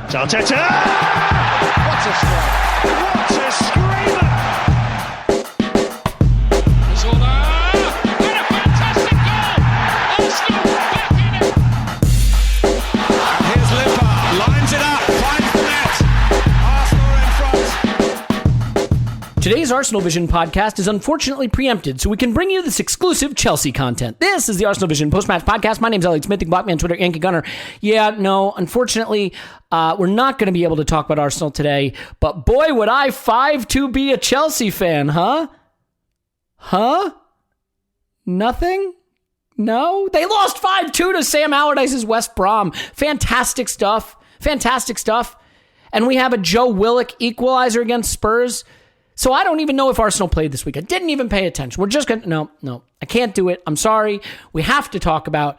Arteta! What a strike! What a screamer! Zola! And a fantastic goal! Arsenal back in it! And here's Liverpool, lines it up, finds the net. Arsenal in front. Today's Arsenal Vision podcast is unfortunately preempted, so we can bring you this exclusive Chelsea content. This is the Arsenal Vision post-match podcast. My name's Elliot Smith. You can block me on Twitter, Yankee Gunner. Yeah, no, unfortunately, we're not going to be able to talk about Arsenal today, but boy, would I 5-2 be a Chelsea fan, huh? Huh? Nothing? No? They lost 5-2 to Sam Allardyce's West Brom. Fantastic stuff. Fantastic stuff. And we have a Joe Willock equalizer against Spurs. So I don't even know if Arsenal played this week. I didn't even pay attention. We're just going to... No, I can't do it. I'm sorry. We have to talk about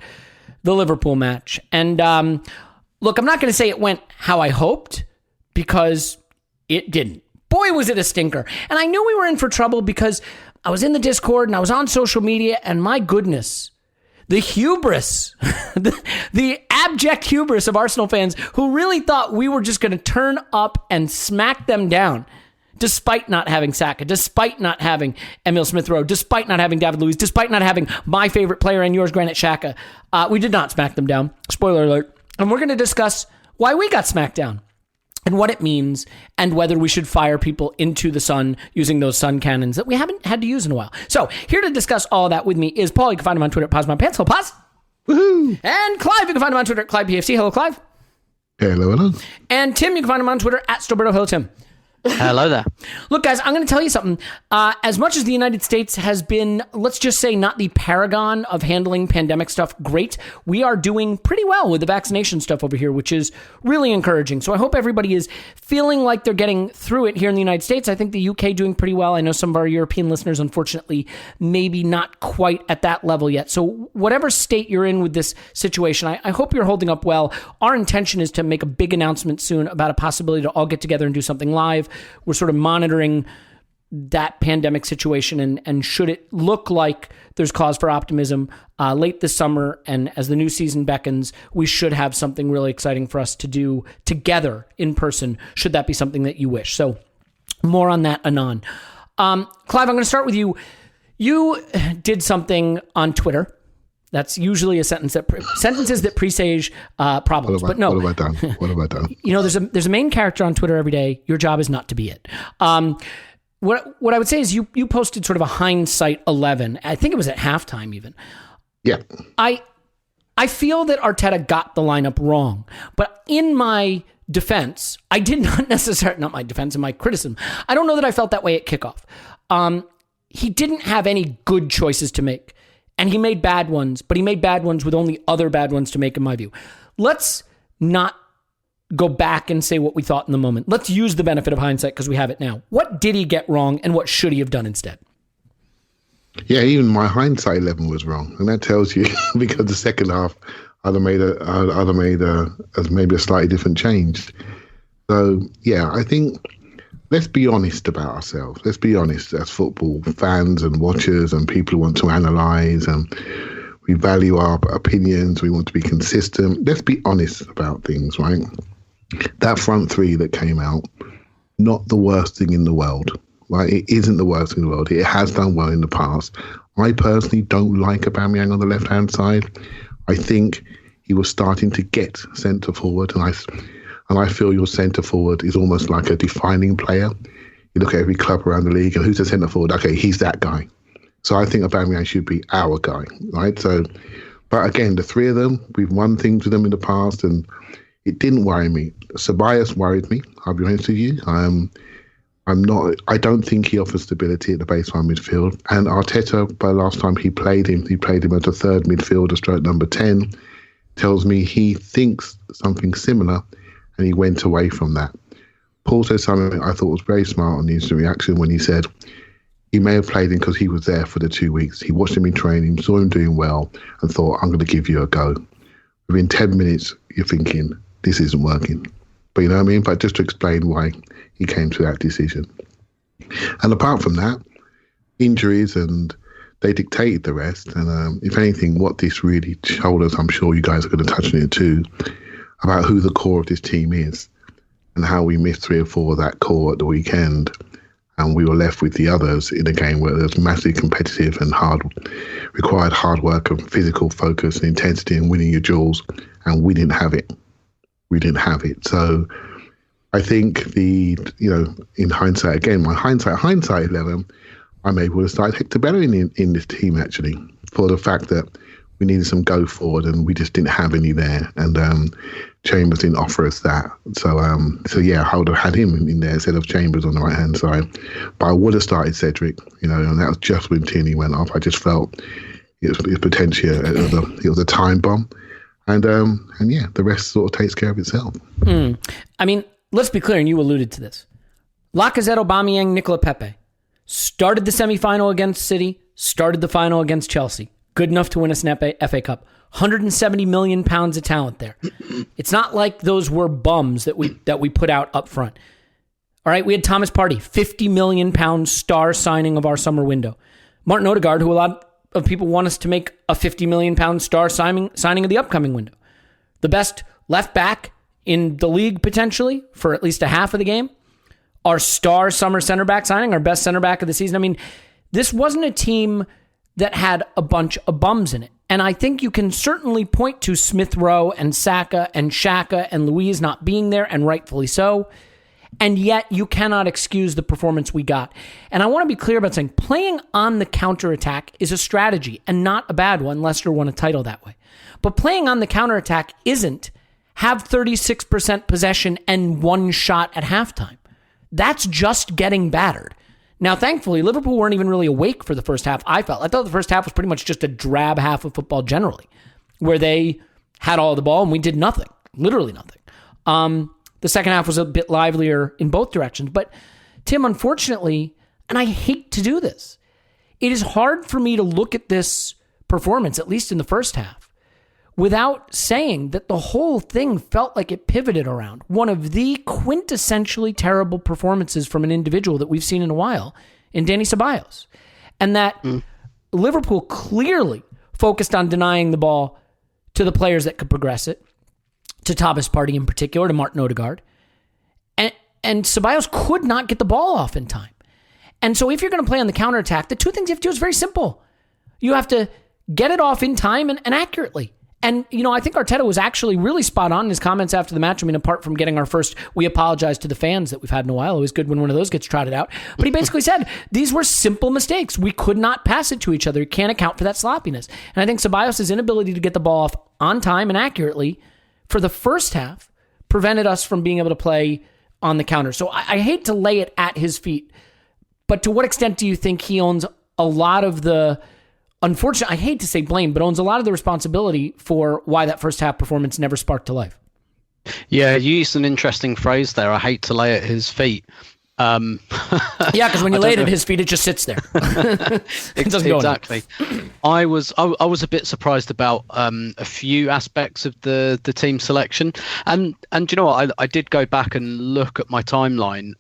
the Liverpool match. And look, I'm not going to say it went how I hoped, because it didn't. Boy, was it a stinker. And I knew we were in for trouble because I was in the Discord and I was on social media, and my goodness, the hubris, the abject hubris of Arsenal fans who really thought we were just going to turn up and smack them down. Despite not having Saka, despite not having Emil Smith-Rowe, despite not having David Luiz, despite not having my favorite player and yours, Granit Xhaka, we did not smack them down. Spoiler alert. And we're going to discuss why we got smacked down and what it means and whether we should fire people into the sun using those sun cannons that we haven't had to use in a while. So here to discuss all of that with me is Paul. You can find him on Twitter at PausMyPants. Hello, Paz. Woohoo! And Clive. You can find him on Twitter at ClivePFC. Hello, Clive. Hello, hello. And Tim. You can find him on Twitter at Stoberto. Hello, Tim. Hello there. Look, guys, I'm going to tell you something. As much as the United States has been, let's just say, not the paragon of handling pandemic stuff, great, we are doing pretty well with the vaccination stuff over here, which is really encouraging. So I hope everybody is feeling like they're getting through it here in the United States. I think the UK doing pretty well. I know some of our European listeners, unfortunately, maybe not quite at that level yet. So whatever state you're in with this situation, I hope you're holding up well. Our intention is to make a big announcement soon about a possibility to all get together and do something live. We're sort of monitoring that pandemic situation, and should it look like there's cause for optimism late this summer and as the new season beckons, we should have something really exciting for us to do together in person, should that be something that you wish. So more on that anon. Clive, I'm going to start with you. You did something on Twitter. That's usually a sentence that sentences that presage problems. But no, what have I done? What have I done? You know, there's a main character on Twitter every day. Your job is not to be it. What I would say is you posted sort of a hindsight 11. I think it was at halftime even. Yeah. I feel that Arteta got the lineup wrong, but in my defense, I did not necessarily, not my defense, in my criticism, I don't know that I felt that way at kickoff. He didn't have any good choices to make. And he made bad ones, but he made bad ones with only other bad ones to make, in my view. Let's not go back and say what we thought in the moment. Let's use the benefit of hindsight because we have it now. What did he get wrong, and what should he have done instead? Yeah, even my hindsight 11 was wrong, and that tells you because the second half I'd have made maybe a slightly different change. So yeah, I think. Let's be honest about ourselves. Let's be honest as football fans and watchers and people who want to analyse, and we value our opinions. We want to be consistent. Let's be honest about things, right? That front three that came out, not the worst thing in the world, right? It isn't the worst thing in the world. It has done well in the past. I personally don't like Aubameyang on the left-hand side. I think he was starting to get centre forward, and I feel your centre forward is almost like a defining player. You look at every club around the league and who's the centre forward? Okay, he's that guy. So I think Aubameyang should be our guy, right? So, but again, the three of them, we've won things with them in the past, and it didn't worry me. Ceballos worried me. I'll be honest with you. I don't think he offers stability at the baseline midfield. And Arteta, by the last time he played him as a third midfielder, stroke number 10, tells me he thinks something similar. And he went away from that. Paul said something I thought was very smart on the instant reaction when he said he may have played him because he was there for the 2 weeks. He watched him in training, saw him doing well, and thought, I'm going to give you a go. Within 10 minutes, you're thinking, this isn't working. But you know what I mean? But just to explain why he came to that decision. And apart from that, injuries, and they dictated the rest. And if anything, what this really showed us, I'm sure you guys are going to touch on it too, about who the core of this team is. and how we missed 3 or 4 of that core at the weekend. And we were left with the others in a game where it was massively competitive and required hard work and physical focus and intensity and winning your duels. And we didn't have it. So I think in hindsight, again, my hindsight 11, I maybe would have started Hector Bellerin in this team, actually, for the fact that we needed some go forward and we just didn't have any there. And Chambers didn't offer us that. So yeah, I would have had him in there instead of Chambers on the right-hand side. But I would have started Cedric, and that was just when Tierney went off. I just felt it was potentially it was a time bomb. And yeah, the rest sort of takes care of itself. I mean, let's be clear, and you alluded to this. Lacazette, Aubameyang, Nicola Pepe started the semi-final against City, started the final against Chelsea. Good enough to win us an FA Cup. 170 million pounds of talent there. It's not like those were bums that we put out up front. All right, we had Thomas Partey, 50 million pound star signing of our summer window. Martin Odegaard, who a lot of people want us to make a 50 million pound star signing of the upcoming window. The best left back in the league potentially for at least a half of the game. Our star summer center back signing, our best center back of the season. I mean, this wasn't a team that had a bunch of bums in it. And I think you can certainly point to Smith Rowe and Saka and Xhaka and Luiz not being there, and rightfully so. And yet you cannot excuse the performance we got. And I want to be clear about saying playing on the counterattack is a strategy and not a bad one. Leicester won a title that way. But playing on the counterattack isn't have 36% possession and 1 shot at halftime. That's just getting battered. Now, thankfully, Liverpool weren't even really awake for the first half, I thought the first half was pretty much just a drab half of football generally, where they had all the ball and we did nothing, literally nothing. The second half was a bit livelier in both directions. But, Tim, unfortunately, and I hate to do this, it is hard for me to look at this performance, at least in the first half, without saying that the whole thing felt like it pivoted around one of the quintessentially terrible performances from an individual that we've seen in a while in Dani Ceballos. And that Liverpool clearly focused on denying the ball to the players that could progress it, to Thomas Partey in particular, to Martin Odegaard. And Ceballos could not get the ball off in time. And so if you're going to play on the counterattack, the two things you have to do is very simple. You have to get it off in time and accurately. And, I think Arteta was actually really spot on in his comments after the match. I mean, apart from getting our first, we apologize to the fans that we've had in a while. Always good when one of those gets trotted out. But he basically said, these were simple mistakes. We could not pass it to each other. You can't account for that sloppiness. And I think Ceballos' inability to get the ball off on time and accurately for the first half prevented us from being able to play on the counter. So I hate to lay it at his feet, but to what extent do you think he owns a lot of the... Unfortunately, I hate to say blame, but owns a lot of the responsibility for why that first half performance never sparked to life. Yeah, you used an interesting phrase there. I hate to lay at his feet. Yeah, because when you lay it at his feet, it just sits there. It doesn't go exactly. I was a bit surprised about a few aspects of the team selection, and you know what? I did go back and look at my timeline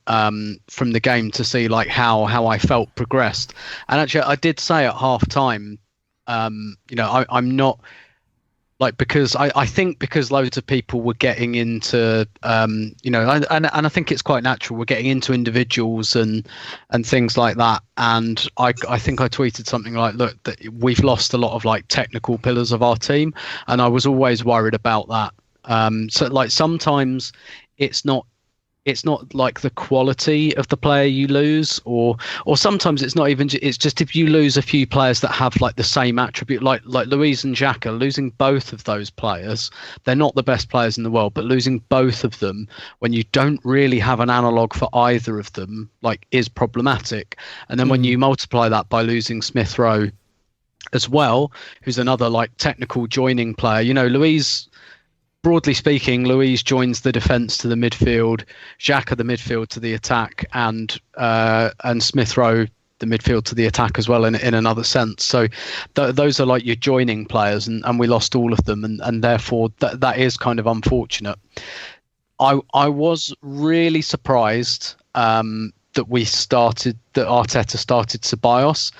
from the game to see like how I felt progressed, and actually I did say at half time, I'm not. Like, because I think because loads of people were getting into, and I think it's quite natural. We're getting into individuals and things like that. And I think I tweeted something like, look, that we've lost a lot of like technical pillars of our team. And I was always worried about that. So like sometimes it's not like the quality of the player you lose, or sometimes it's not even. It's just if you lose a few players that have like the same attribute, like Luiz and Xhaka, losing both of those players, they're not the best players in the world, but losing both of them when you don't really have an analog for either of them, like, is problematic. And then when you multiply that by losing Smith Rowe as well, who's another like technical joining player, Luiz. Broadly speaking, Luiz joins the defence to the midfield, Xhaka the midfield to the attack, and Smith Rowe the midfield to the attack as well in another sense. So those are like your joining players, and we lost all of them, and therefore that is kind of unfortunate. I was really surprised that Arteta started Ceballos.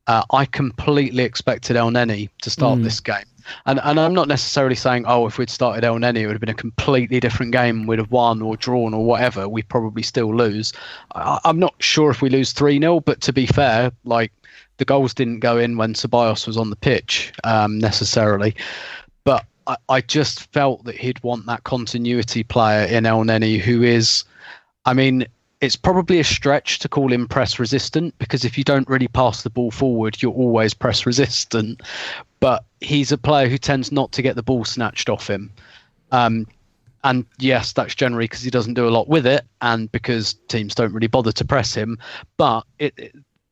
I completely expected El Neni to start this game. And I'm not necessarily saying, if we'd started El Neni, it would have been a completely different game. We'd have won or drawn or whatever. We probably still lose. I'm not sure if we lose 3-0, but to be fair, like, the goals didn't go in when Ceballos was on the pitch necessarily. But I just felt that he'd want that continuity player in El Neni who is, I mean, it's probably a stretch to call him press resistant, because if you don't really pass the ball forward, you're always press resistant. But he's a player who tends not to get the ball snatched off him. And yes, that's generally because he doesn't do a lot with it and because teams don't really bother to press him. But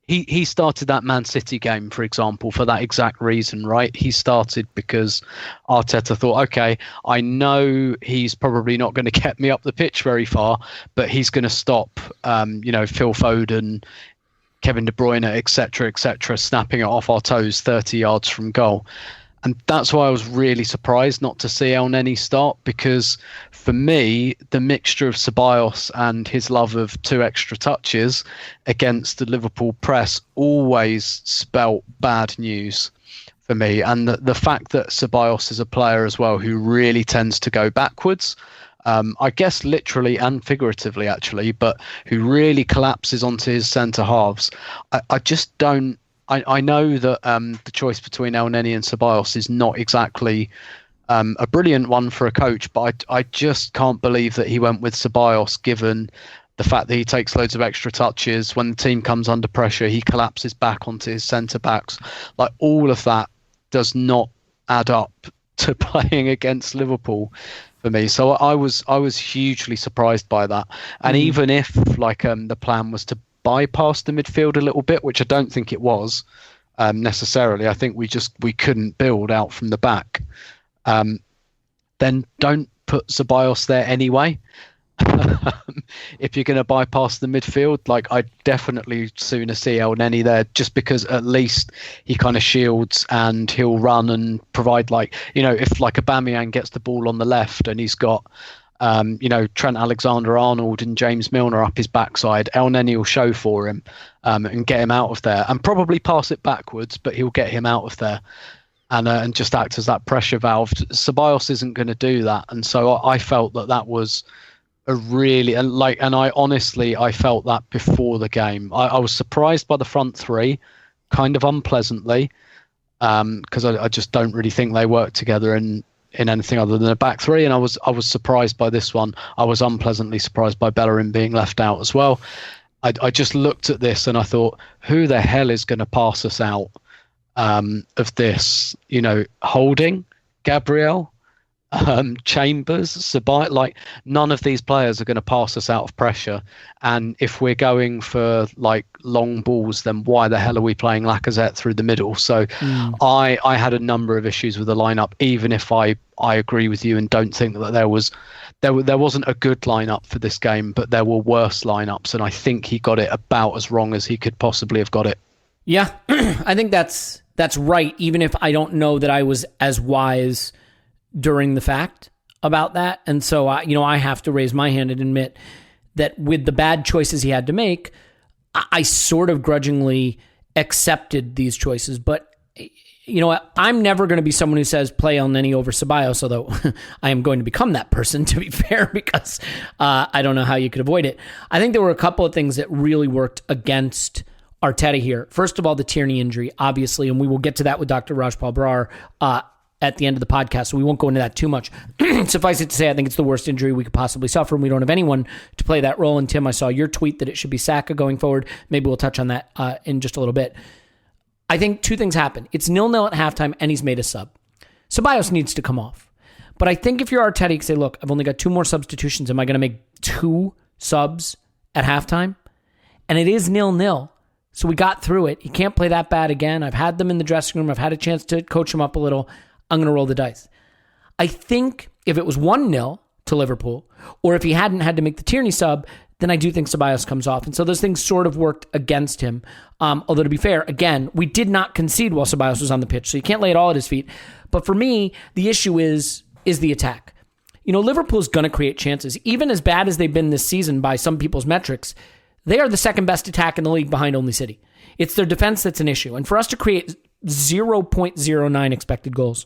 he started that Man City game, for example, for that exact reason, right? He started because Arteta thought, okay, I know he's probably not going to get me up the pitch very far, but he's going to stop, Phil Foden, Kevin De Bruyne, etc., snapping it off our toes 30 yards from goal. And that's why I was really surprised not to see El Neni start, because for me, the mixture of Ceballos and his love of 2 extra touches against the Liverpool press always spelt bad news for me. And the fact that Ceballos is a player as well who really tends to go backwards, I guess literally and figuratively actually, but who really collapses onto his centre halves. I just don't. I know that the choice between El Neni and Ceballos is not exactly a brilliant one for a coach, but I just can't believe that he went with Ceballos, given the fact that he takes loads of extra touches. When the team comes under pressure, he collapses back onto his centre-backs. Like, all of that does not add up to playing against Liverpool for me. So I was hugely surprised by that. And even if the plan was to bypass the midfield a little bit, which I don't think it was necessarily. I think we couldn't build out from the back. Then don't put Ceballos there anyway. If you're going to bypass the midfield, I'd definitely sooner see El Neni there, just because at least he kind of shields and he'll run and provide, if Aubameyang gets the ball on the left and he's got Trent Alexander-Arnold and James Milner up his backside, El Neni will show for him and get him out of there, and probably pass it backwards, but he'll get him out of there and just act as that pressure valve. Ceballos isn't going to do that, and so I felt that was a really, and I felt that before the game. I was surprised by the front three, kind of unpleasantly, because I just don't really think they work together in anything other than a back three, and I was surprised by this one. I was unpleasantly surprised by Bellerin being left out as well. I just looked at this and I thought, who the hell is going to pass us out of this? Holding, Gabriel, Chambers, Ceballos, none of these players are going to pass us out of pressure. And if we're going for long balls, then why the hell are we playing Lacazette through the middle? So I had a number of issues with the lineup, even if I agree with you and don't think that there wasn't a good lineup for this game, but there were worse lineups, and I think he got it about as wrong as he could possibly have got it. Yeah, I think that's right, even if I don't know that I was as wise during the fact about that. And so, I have to raise my hand and admit that with the bad choices he had to make, I sort of grudgingly accepted these choices. But, I'm never going to be someone who says play El Neni over Ceballos, although I am going to become that person, to be fair, because I don't know how you could avoid it. I think there were a couple of things that really worked against Arteta here. First of all, the Tierney injury, obviously, and we will get to that with Dr. Rajpal Brar at the end of the podcast, so we won't go into that too much. Suffice it to say, I think it's the worst injury we could possibly suffer, and we don't have anyone to play that role. And Tim, I saw your tweet that it should be Saka going forward. Maybe we'll touch on that in just a little bit. I think two things happen. It's 0-0 at halftime, and he's made a sub. Ceballos needs to come off. But I think if you're Arteta, you can say, look, I've only got 2 more substitutions. Am I going to make 2 subs at halftime? And it is 0-0. So we got through it. He can't play that bad again. I've had them in the dressing room. I've had a chance to coach him up a little. I'm going to roll the dice. I think if it was 1-0 to Liverpool, or if he hadn't had to make the Tierney sub, then I do think Ceballos comes off. And so those things sort of worked against him. Although to be fair, again, we did not concede while Ceballos was on the pitch, so you can't lay it all at his feet. But for me, the issue is the attack. Liverpool's going to create chances. Even as bad as they've been this season by some people's metrics, they are the second best attack in the league behind only City. It's their defense that's an issue. And for us to create 0.09 expected goals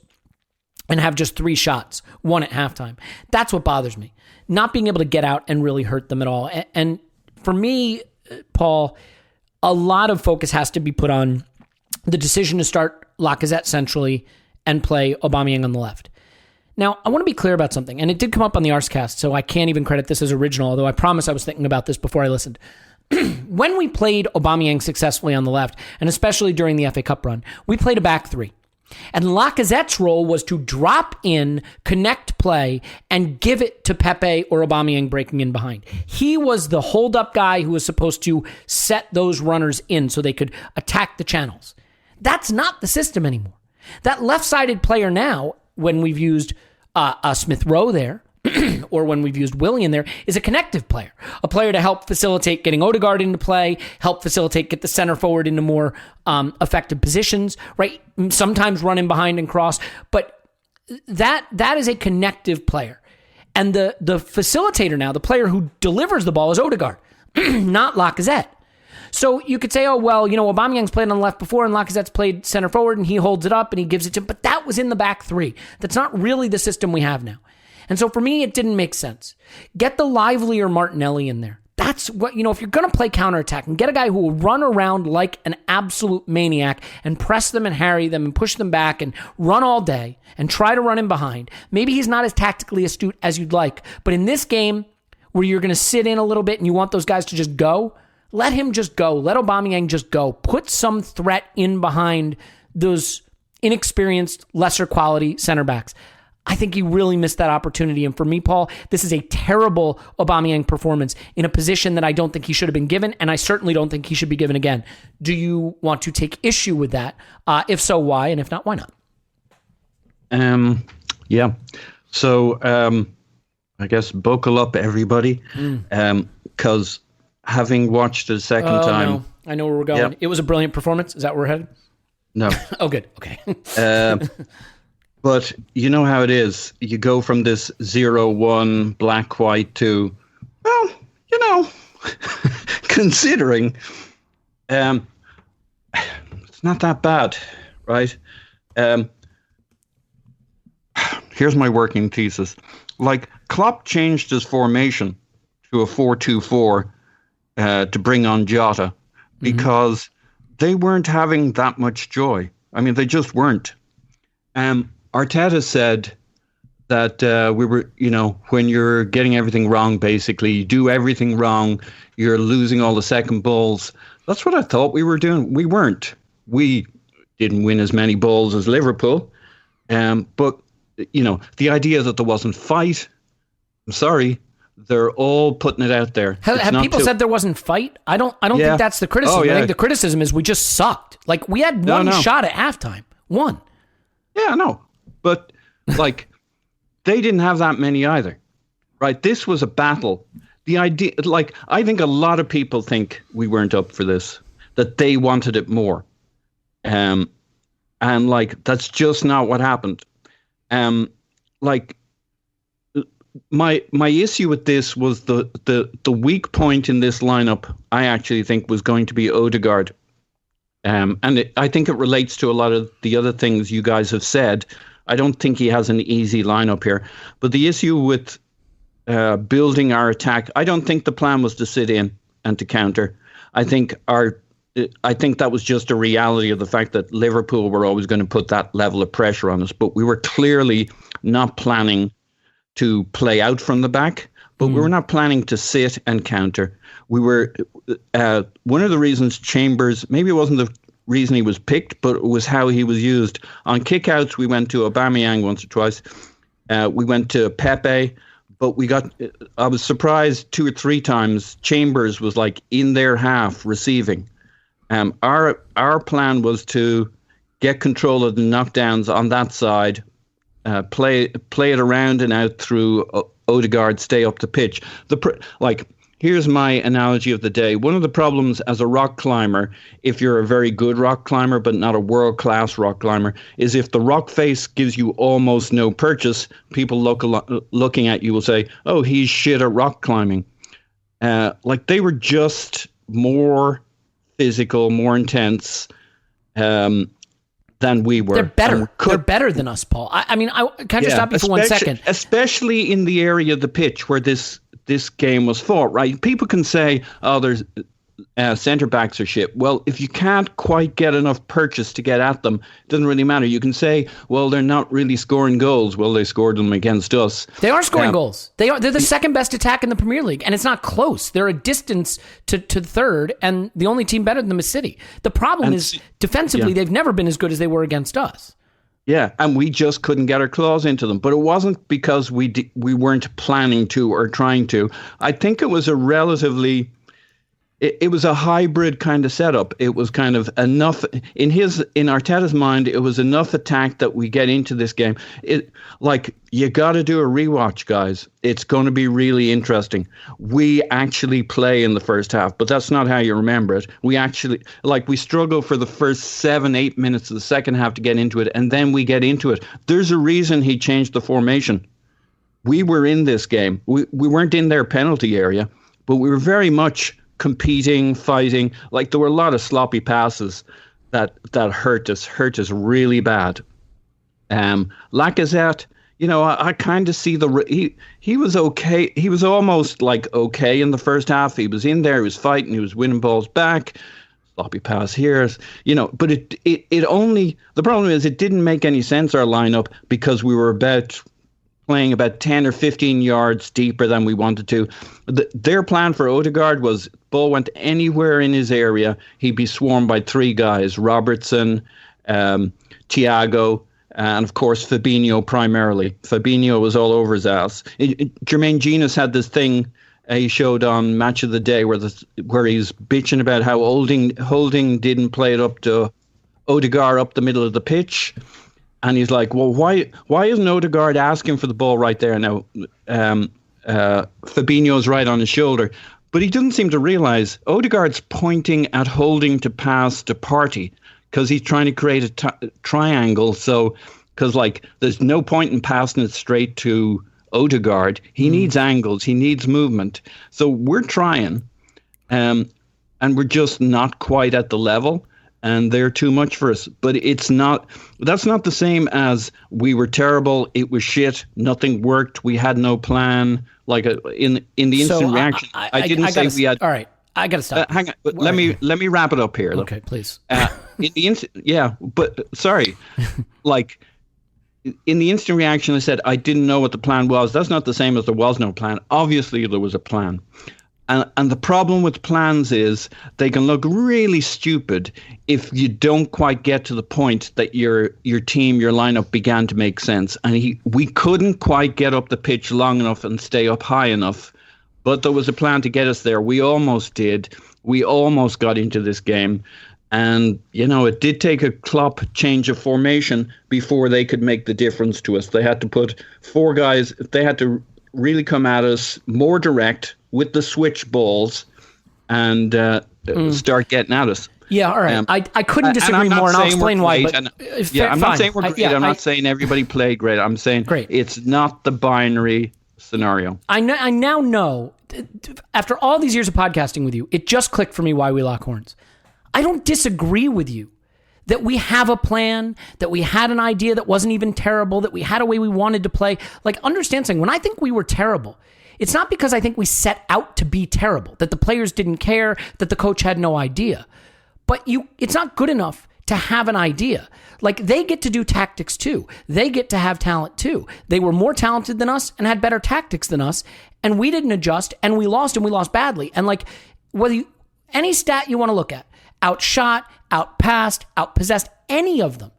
and have just 3 shots, 1 at halftime. That's what bothers me. Not being able to get out and really hurt them at all. And for me, Paul, a lot of focus has to be put on the decision to start Lacazette centrally and play Aubameyang on the left. Now, I want to be clear about something, and it did come up on the Arscast, so I can't even credit this as original, although I promise I was thinking about this before I listened. When we played Aubameyang successfully on the left, and especially during the FA Cup run, we played a back 3. And Lacazette's role was to drop in, connect play, and give it to Pepe or Aubameyang breaking in behind. He was the hold-up guy who was supposed to set those runners in so they could attack the channels. That's not the system anymore. That left-sided player now, when we've used Smith Rowe there, or when we've used Willian there, is a connective player. A player to help facilitate getting Odegaard into play, help facilitate get the center forward into more effective positions, right? Sometimes run in behind and cross. But that is a connective player. And the facilitator now, the player who delivers the ball, is Odegaard, not Lacazette. So you could say, oh, well, Aubameyang's played on the left before and Lacazette's played center forward and he holds it up and he gives it to him. But that was in the back 3. That's not really the system we have now. And so for me, it didn't make sense. Get the livelier Martinelli in there. That's what, if you're going to play counterattack and get a guy who will run around like an absolute maniac and press them and harry them and push them back and run all day and try to run in behind. Maybe he's not as tactically astute as you'd like, but in this game where you're going to sit in a little bit and you want those guys to just go, let him just go. Let Aubameyang just go. Put some threat in behind those inexperienced, lesser quality center backs. I think he really missed that opportunity. And for me, Paul, this is a terrible Aubameyang performance in a position that I don't think he should have been given, and I certainly don't think he should be given again. Do you want to take issue with that? If so, why? And if not, why not? Yeah. So I guess buckle up, everybody, because having watched it a second time... No. I know where we're going. Yep. It was a brilliant performance. Is that where we're headed? No. Oh, good. Okay. But you know how it is. You go from this 0-1 black-white to, well, considering it's not that bad, right? Here's my working thesis. Like, Klopp changed his formation to a 4-2-4 to bring on Jota because they weren't having that much joy. I mean, they just weren't. Arteta said that we were, when you're getting everything wrong, basically, you do everything wrong, you're losing all the second balls. That's what I thought we were doing. We weren't. We didn't win as many balls as Liverpool. But, the idea that there wasn't fight, I'm sorry, they're all putting it out there. Have people said there wasn't fight? I don't think that's the criticism. I think the criticism is we just sucked. Like, we had one shot at halftime. One. Yeah, no. But, they didn't have that many either, right? This was a battle. The idea, I think a lot of people think we weren't up for this, that they wanted it more. And, that's just not what happened. My issue with this was the weak point in this lineup, I actually think, was going to be Odegaard. I think it relates to a lot of the other things you guys have said. I don't think he has an easy lineup here. But the issue with building our attack, I don't think the plan was to sit in and to counter. I think that was just a reality of the fact that Liverpool were always going to put that level of pressure on us. But we were clearly not planning to play out from the back, but we were not planning to sit and counter. We were one of the reasons Chambers, maybe it wasn't the reason he was picked, but it was how he was used. On kickouts, we went to Aubameyang once or twice. We went to Pepe, but I was surprised 2 or 3 times Chambers was in their half receiving. Our plan was to get control of the knockdowns on that side, play it around and out through Odegaard, stay up the pitch. Here's my analogy of the day. One of the problems as a rock climber, if you're a very good rock climber but not a world-class rock climber, is if the rock face gives you almost no purchase, people looking at you will say, oh, he's shit at rock climbing. They were just more physical, more intense. than we were. They're better. They're better than us, Paul. I mean, can I just stop you for 1 second? Especially in the area of the pitch where this game was fought, right? People can say, oh, there's centre backs are shit. Well, if you can't quite get enough purchase to get at them, it doesn't really matter. You can say, well, they're not really scoring goals. Well, they scored them against us. They are scoring goals. They're the second best attack in the Premier League, and it's not close. They're a distance to third, and the only team better than them is City. The problem is defensively, they've never been as good as they were against us. Yeah, and we just couldn't get our claws into them. But it wasn't because we weren't planning to or trying to. I think it was a relatively... It was a hybrid kind of setup. It was kind of enough in Arteta's mind. It was enough attack that we get into this game. You got to do a rewatch, guys. It's going to be really interesting. We actually play in the first half, but that's not how you remember it. We actually we struggle for the first 7-8 minutes of the second half to get into it, and then we get into it. There's a reason he changed the formation. We were in this game. We weren't in their penalty area, but we were very much competing, fighting. There were a lot of sloppy passes that hurt us really bad. Lacazette, I kind of see he was okay. He was almost okay in the first half. He was in there, he was fighting, he was winning balls back. Sloppy pass here, but it only, the problem is it didn't make any sense, our lineup, because we were playing about 10 or 15 yards deeper than we wanted to. Their plan for Odegaard was ball went anywhere in his area, he'd be swarmed by 3 guys, Robertson, Thiago, and of course Fabinho primarily. Fabinho was all over his ass. Jermaine Genius had this thing he showed on Match of the Day where he's bitching about how Holding didn't play it up to Odegaard up the middle of the pitch. And he's like, well, why isn't Odegaard asking for the ball right there? Now, Fabinho's right on his shoulder. But he doesn't seem to realize Odegaard's pointing at Holding to pass to Partey because he's trying to create a triangle. So, because there's no point in passing it straight to Odegaard. He needs angles. He needs movement. So we're trying, and we're just not quite at the level. And they're too much for us. But that's not the same as we were terrible, it was shit, nothing worked, we had no plan. In the instant reaction, I didn't say we had... All right, I got to stop. Hang on, but let me wrap it up here. Okay, please. In the instant, sorry. In the instant reaction, I said, I didn't know what the plan was. That's not the same as there was no plan. Obviously, there was a plan. And the problem with plans is they can look really stupid if you don't quite get to the point that your team, your lineup began to make sense. And we couldn't quite get up the pitch long enough and stay up high enough. But there was a plan to get us there. We almost did. We almost got into this game. And, it did take a Klopp change of formation before they could make the difference to us. They had to put 4 guys. They had to really come at us more direct with the switch balls and start getting at us. Yeah, all right. I couldn't disagree more, and I'll explain why. But I'm not saying we're great. I'm not saying everybody played great. I'm saying it's not the binary scenario. I now know, after all these years of podcasting with you, it just clicked for me why we lock horns. I don't disagree with you that we have a plan, that we had an idea that wasn't even terrible, that we had a way we wanted to play. Understand something. When I think we were terrible, it's not because I think we set out to be terrible, that the players didn't care, that the coach had no idea. But it's not good enough to have an idea. They get to do tactics too. They get to have talent too. They were more talented than us and had better tactics than us, and we didn't adjust, and we lost badly. And whether any stat you want to look at, outshot, outpassed, outpossessed, any of them,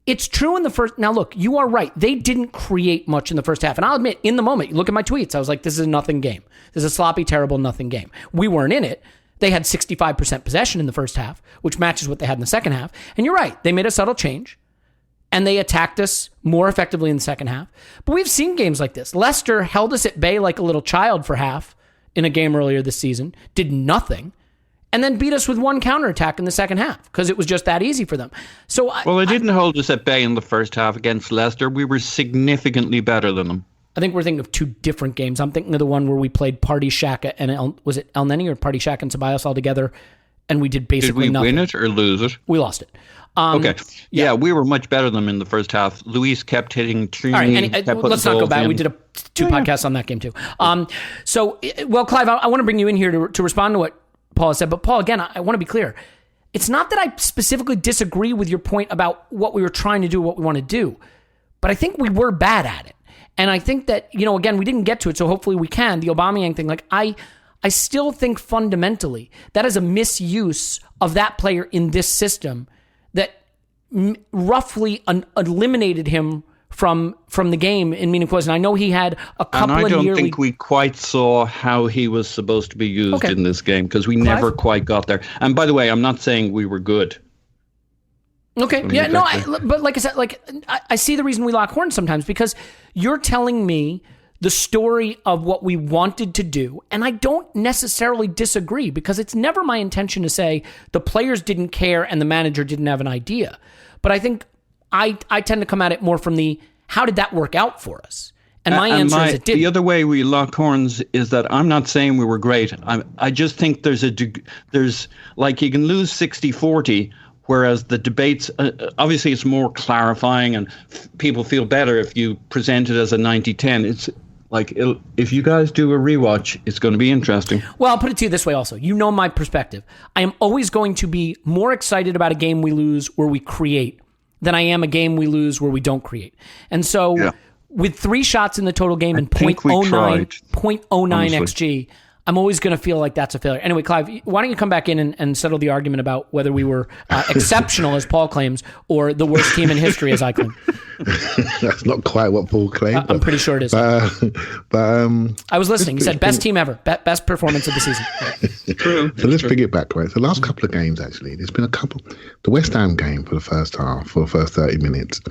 it's true in the first... Now, look, you are right. They didn't create much in the first half. And I'll admit, in the moment, you look at my tweets, I was like, this is a nothing game. This is a sloppy, terrible, nothing game. We weren't in it. They had 65% possession in the first half, which matches what they had in the second half. And you're right. They made a subtle change, and they attacked us more effectively in the second half. But we've seen games like this. Leicester held us at bay like a little child for half in a game earlier this season, did nothing, and then beat us with one counterattack in the second half because it was just that easy for them. So, they didn't hold us at bay in the first half against Leicester. We were significantly better than them. I think we're thinking of 2 different games. I'm thinking of the one where we played Partey, Xhaka, and was it El Neni or Partey, Xhaka, and Ceballos all together and we did basically nothing. Did we win it or lose it? We lost it. Okay. Yeah, we were much better than them in the first half. Luiz kept hitting Tierney. All right, let's not go back. We did two podcasts on that game too. Clive, I want to bring you in here to respond to what Paul said. But Paul, again, I want to be clear. It's not that I specifically disagree with your point about what we were trying to do, what we want to do, but I think we were bad at it. And I think that, again, we didn't get to it, so hopefully we can. The Aubameyang thing, I still think fundamentally that is a misuse of that player in this system that roughly eliminated him from the game in meaningful ways. And I know he had a couple of And I don't think we quite saw how he was supposed to be used in this game because we never quite got there. And by the way, I'm not saying we were good. Okay. Yeah, no, but like I said, I see the reason we lock horns sometimes because you're telling me the story of what we wanted to do, and I don't necessarily disagree because it's never my intention to say the players didn't care and the manager didn't have an idea. But I think I tend to come at it more from the how did that work out for us? And my answer is it didn't. The other way we lock horns is that I'm not saying we were great. I just think there's like you can lose 60-40, whereas the debates, obviously it's more clarifying and people feel better if you present it as a 90-10. It's like, if you guys do a rewatch, it's going to be interesting. Well, I'll put it to you this way also. You know my perspective. I am always going to be more excited about a game we lose where we create than I am a game we lose where we don't create. And so with 3 shots in the total game and 0.09 XG, I'm always going to feel like that's a failure. Anyway, Clive, why don't you come back in and settle the argument about whether we were exceptional, as Paul claims, or the worst team in history, as I claim. That's not quite what Paul claimed. I'm pretty sure it is. But I was listening. He said best team ever, best performance of the season. True. So let's bring it back, right? The last couple of games, actually, there's been a couple. The West Ham game for the first half, for the first 30 minutes,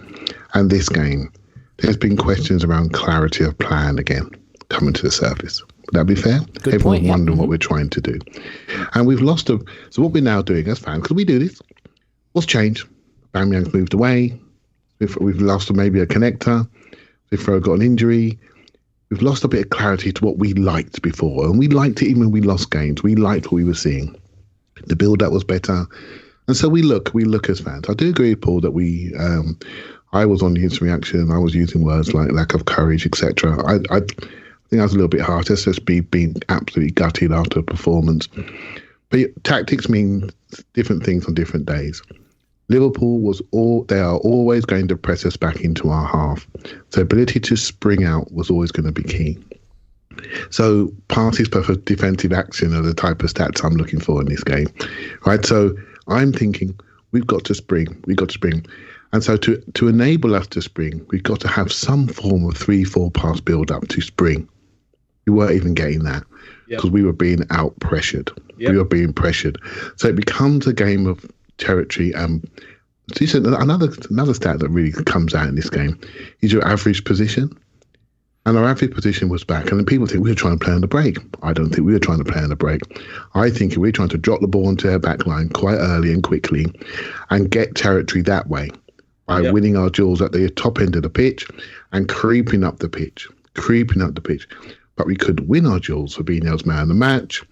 and this game, there's been questions around clarity of plan again coming to the surface. Would that be fair? Good Everyone's point, wondering what we're trying to do. And we've lost so what we're now doing as fans, because we do this, what's changed? Aubameyang's moved away. We've lost maybe a connector. We've got an injury. We've lost a bit of clarity to what we liked before. And we liked it even when we lost games. We liked what we were seeing. The build-up was better. And so we look as fans. I do agree with Paul that I was on the instant reaction. I was using words like lack of courage, etc. I think I was a little bit harsh. That's just being absolutely gutted after a performance. But tactics mean different things on different days. Liverpool they are always going to press us back into our half. So ability to spring out was always going to be key. So passes per defensive action are the type of stats I'm looking for in this game. Right. So I'm thinking we've got to spring. And so to enable us to spring, we've got to have some form of 3-4 pass build up to spring. We weren't even getting that because we were being out pressured. We were being pressured. So it becomes a game of territory. Another stat that really comes out in this game is your average position. And our average position was back. And then people think we were trying to play on the break. I don't think we were trying to play on the break. I think we were trying to drop the ball into their back line quite early and quickly and get territory that way by winning our duels at the top end of the pitch and creeping up the pitch. But we could win our duels for being else man of the match.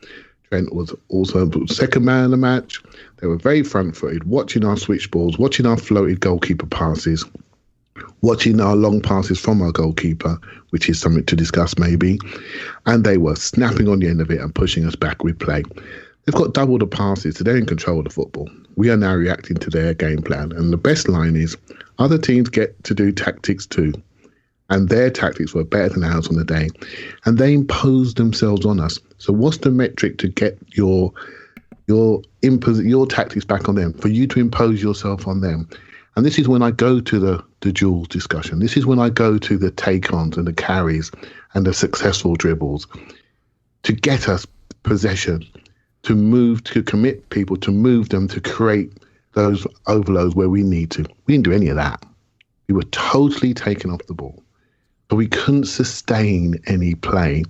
Trent was also second man of the match. They were very front-footed, watching our switch balls, watching our floated goalkeeper passes, watching our long passes from our goalkeeper, which is something to discuss maybe. And they were snapping on the end of it and pushing us back with play. They've got double the passes, so they're in control of the football. We are now reacting to their game plan. And the best line is, other teams get to do tactics too. And their tactics were better than ours on the day. And they imposed themselves on us. So what's the metric to get your tactics back on them, for you to impose yourself on them? And this is when I go to the duels discussion. This is when I go to the take-ons and the carries and the successful dribbles to get us possession, to move, to commit people, to move them, to create those overloads where we need to. We didn't do any of that. We were totally taken off the ball. But we couldn't sustain any play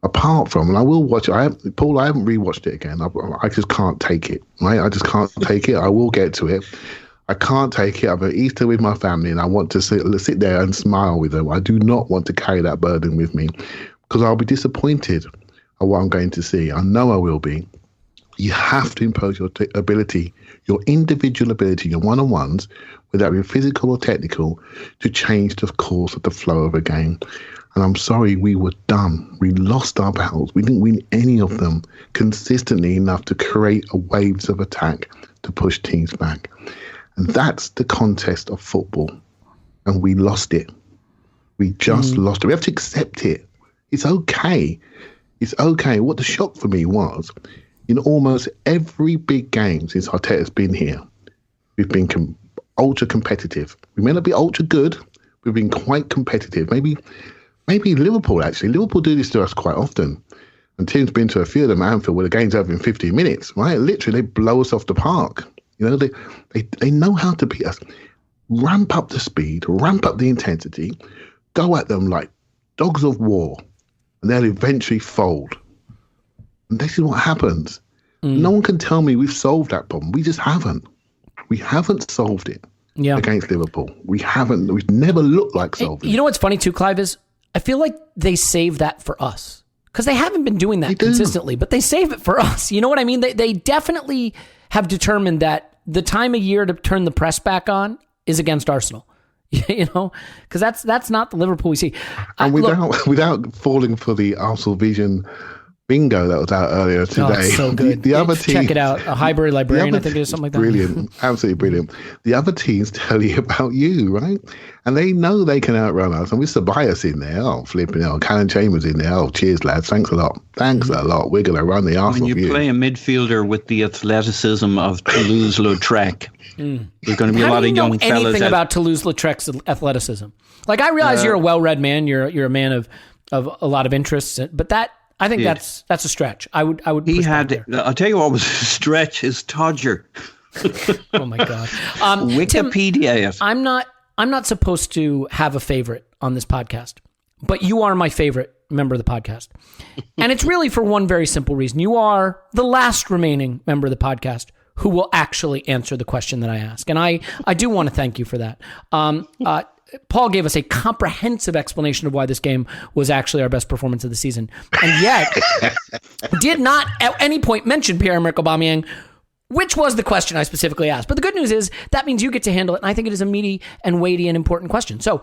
apart from, and I will watch it. Paul, I haven't rewatched it again. I just can't take it. Right? I just can't take it. I will get to it. I can't take it. I'm at Easter with my family and I want to sit there and smile with them. I do not want to carry that burden with me because I'll be disappointed at what I'm going to see. I know I will be. You have to impose your ability, your individual ability, your one-on-ones, whether that be physical or technical, to change the course of the flow of a game. And I'm sorry, we were done. We lost our battles. We didn't win any of them consistently enough to create a waves of attack to push teams back. And that's the contest of football. And we lost it. We just lost it. We have to accept it. It's okay. It's okay. What the shock for me was, in almost every big game since Arteta's been here, we've been ultra competitive. We may not be ultra good. We've been quite competitive. Maybe Liverpool, actually. Liverpool do this to us quite often. And Tim's been to a few of them at Anfield where the game's over in 15 minutes, right? Literally, they blow us off the park. You know, they know how to beat us. Ramp up the speed, ramp up the intensity, go at them like dogs of war, and they'll eventually fold. And this is what happens. No one can tell me we've solved that problem. We just haven't. We haven't solved it against Liverpool. We haven't. We've never looked like solving it. You know what's funny too, Clive, is I feel like they save that for us because they haven't been doing that consistently, but they save it for us. You know what I mean? They definitely have determined that the time of year to turn the press back on is against Arsenal. You know, because that's not the Liverpool we see. And without falling for the Arsenal Vision bingo that was out earlier today. Oh, it's so good. The other team, check it out. A Highbury Librarian, I think it is something like that. Brilliant. Absolutely brilliant. The other teams tell you about you, right? And they know they can outrun us. And with Ceballos in there, flipping out. Cannon Chambers in there. Cheers, lads. Thanks a lot. Thanks a lot. We're going to run the Arsenal When you play a midfielder with the athleticism of Toulouse-Lautrec, there's going to be a lot of young fellas. How do you know anything about Toulouse-Lautrec's athleticism? Like, I realize you're a well-read man. You're a man of a lot of interests, but that, I think that's a stretch. I would. He had. I'll tell you what was a stretch. His Todger. Oh my God. Wikipedia. Tim, I'm not supposed to have a favorite on this podcast, but you are my favorite member of the podcast, and it's really for one very simple reason. You are the last remaining member of the podcast who will actually answer the question that I ask, and I do want to thank you for that. Paul gave us a comprehensive explanation of why this game was actually our best performance of the season, and yet did not at any point mention Pierre-Emerick Aubameyang, which was the question I specifically asked. But the good news is that means you get to handle it, and I think it is a meaty and weighty and important question. So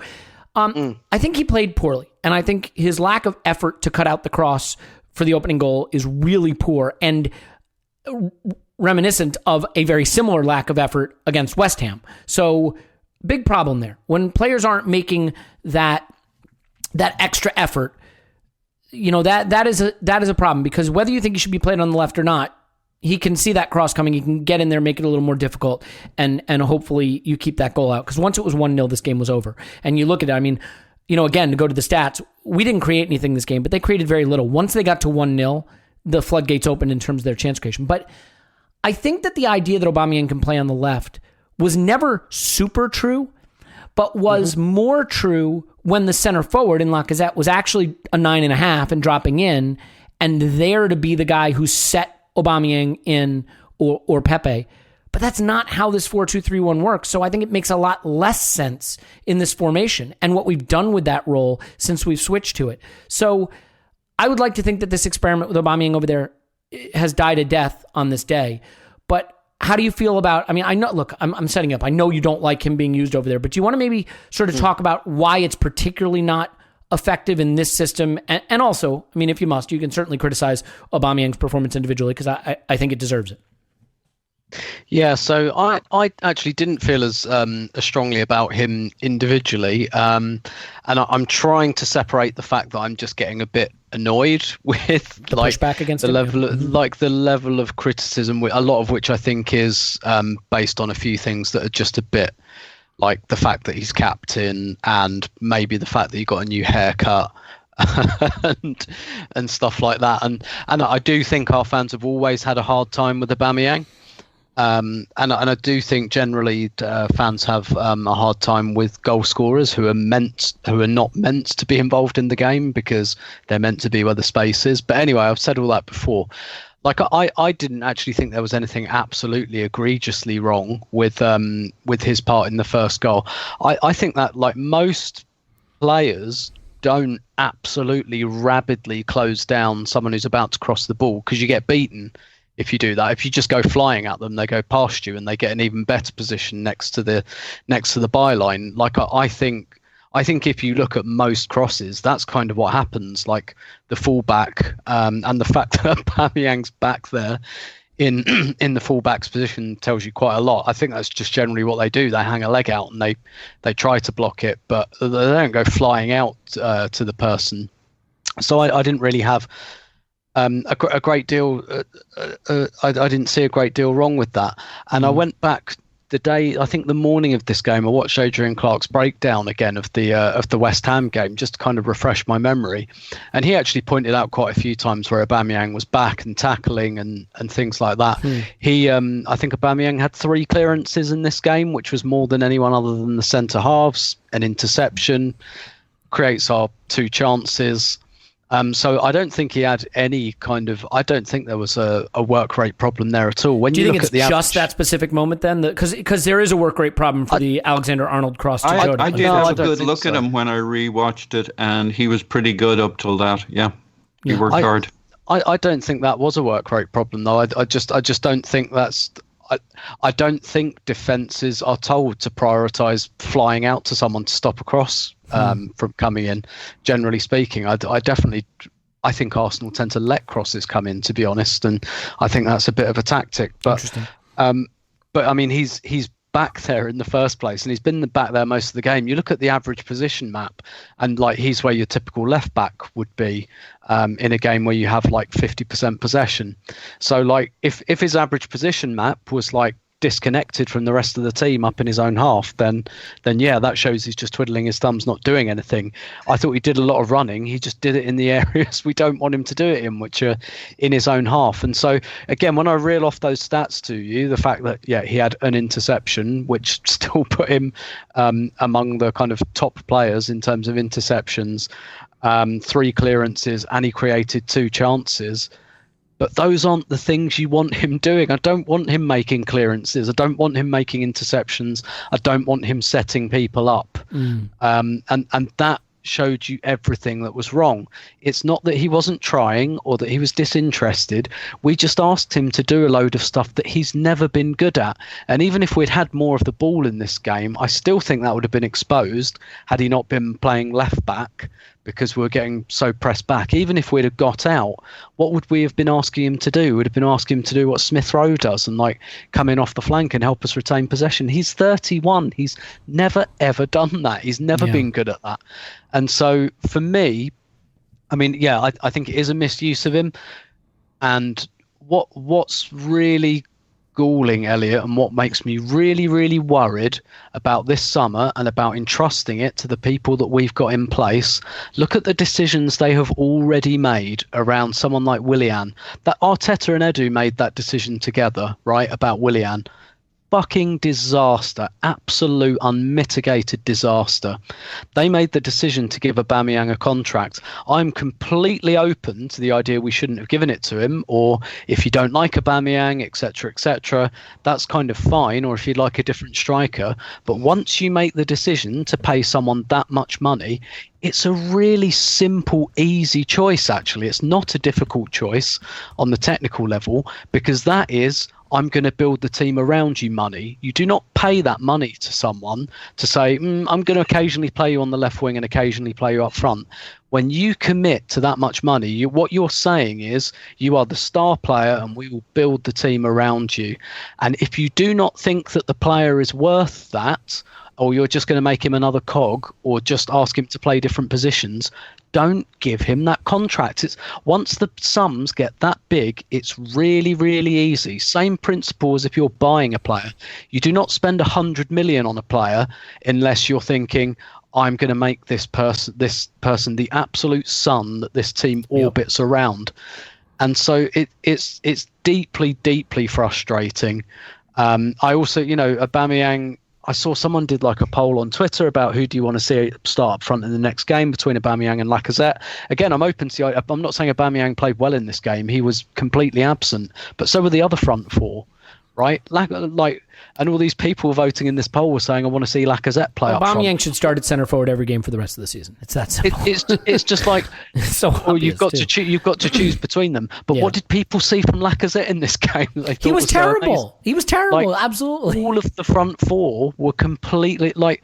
I think he played poorly, and I think his lack of effort to cut out the cross for the opening goal is really poor and reminiscent of a very similar lack of effort against West Ham. So big problem there. When players aren't making that extra effort, you know, that is a problem, because whether you think he should be played on the left or not, he can see that cross coming. He can get in there, make it a little more difficult, and hopefully you keep that goal out. Because once it was 1-0, this game was over. And you look at it, I mean, you know, again, to go to the stats, we didn't create anything this game, but they created very little. Once they got to 1-0, the floodgates opened in terms of their chance creation. But I think that the idea that Aubameyang can play on the left was never super true, but was more true when the center forward in Lacazette was actually a 9.5 and dropping in, and there to be the guy who set Aubameyang in or Pepe. But that's not how this 4-2-3-1 works. So I think it makes a lot less sense in this formation and what we've done with that role since we've switched to it. So I would like to think that this experiment with Aubameyang over there has died a death on this day. But how do you feel about, I mean, I know, look, I'm setting up. I know you don't like him being used over there, but do you want to maybe sort of talk about why it's particularly not effective in this system? And also, I mean, if you must, you can certainly criticize Aubameyang's performance individually, because I think it deserves it. Yeah, so I actually didn't feel as strongly about him individually, and I'm trying to separate the fact that I'm just getting a bit annoyed with the pushback against the level of criticism, a lot of which I think is based on a few things that are just a bit like the fact that he's captain, and maybe the fact that he got a new haircut. and stuff like that, and I do think our fans have always had a hard time with Aubameyang. And I do think generally fans have a hard time with goal scorers who are not meant to be involved in the game, because they're meant to be where the space is. But anyway, I've said all that before. Like I didn't actually think there was anything absolutely egregiously wrong with his part in the first goal. I think that, like, most players don't absolutely rabidly close down someone who's about to cross the ball, because you get beaten if you do that. If you just go flying at them, they go past you and they get an even better position next to the byline. Like I think if you look at most crosses, that's kind of what happens. Like the fullback, and the fact that Aubameyang's back there in the fullback's position tells you quite a lot. I think that's just generally what they do. They hang a leg out and they try to block it, but they don't go flying out to the person. So I didn't really have a great deal. I didn't see a great deal wrong with that. And I went back I think the morning of this game, I watched Adrian Clarke's breakdown again of the West Ham game, just to kind of refresh my memory. And he actually pointed out quite a few times where Aubameyang was back and tackling and things like that. He, I think Aubameyang had 3 clearances in this game, which was more than anyone other than the centre halves. An interception, creates our 2 chances. So I don't think he had any kind of. I don't think there was a work rate problem there at all. When Do you think look it's at the just that specific moment then? Because there is a work rate problem for the Alexander-Arnold cross to Jota. I did have a good look at him when I rewatched it, and he was pretty good up till that. Yeah, he worked hard. I don't think that was a work rate problem though. I just don't think that's. I don't think defences are told to prioritise flying out to someone to stop a cross from coming in. Generally speaking, I think Arsenal tend to let crosses come in, to be honest, and I think that's a bit of a tactic. But I mean, he's back there in the first place, and he's been back there most of the game. You look at the average position map, and like he's where your typical left back would be in a game where you have like 50% possession. So like if his average position map was like disconnected from the rest of the team up in his own half, then yeah, that shows he's just twiddling his thumbs, not doing anything. I thought he did a lot of running. He just did it in the areas we don't want him to do it in, which are in his own half. And so again, when I reel off those stats to you, the fact that he had an interception, which still put him among the kind of top players in terms of interceptions, 3 clearances, and he created 2 chances. But those aren't the things you want him doing. I don't want him making clearances. I don't want him making interceptions. I don't want him setting people up. And that showed you everything that was wrong. It's not that he wasn't trying or that he was disinterested. We just asked him to do a load of stuff that he's never been good at. And even if we'd had more of the ball in this game, I still think that would have been exposed had he not been playing left back, because we were getting so pressed back. Even if we'd have got out, what would we have been asking him to do? We'd have been asking him to do what Smith Rowe does and like come in off the flank and help us retain possession. He's 31. He's never, ever done that. He's never been good at that. And so for me, I mean, I think it is a misuse of him. And what's really galling, Elliot, and what makes me really, really worried about this summer and about entrusting it to the people that we've got in place, look at the decisions they have already made around someone like Willian. That Arteta and Edu made that decision together, right, about Willian. Fucking disaster, absolute unmitigated disaster. They made the decision to give Aubameyang a contract. I'm completely open to the idea we shouldn't have given it to him, or if you don't like Aubameyang, etc., that's kind of fine, or if you'd like a different striker. But once you make the decision to pay someone that much money, it's a really simple, easy choice, actually. It's not a difficult choice on the technical level, because that is, I'm going to build the team around you money. You do not pay that money to someone to say, I'm going to occasionally play you on the left wing and occasionally play you up front. When you commit to that much money, what you're saying is you are the star player and we will build the team around you. And if you do not think that the player is worth that, or you're just going to make him another cog, or just ask him to play different positions, don't give him that contract. It's once the sums get that big, it's really, really easy. Same principle as if you're buying a player. You do not spend 100 million on a player unless you're thinking, I'm going to make this person the absolute sun that this team orbits around. And so it's deeply, deeply frustrating. I also, Aubameyang, I saw someone did like a poll on Twitter about who do you want to see start up front in the next game between Aubameyang and Lacazette. Again, I'm open to. I'm not saying Aubameyang played well in this game. He was completely absent, but so were the other front four. right? And all these people voting in this poll were saying, I want to see Lacazette play up front. Aubameyang should start at centre forward every game for the rest of the season. It's that simple. It's just like, so you've got to choose between them. But what did people see from Lacazette in this game? He was terrible. He was terrible. Absolutely. All of the front four were completely like,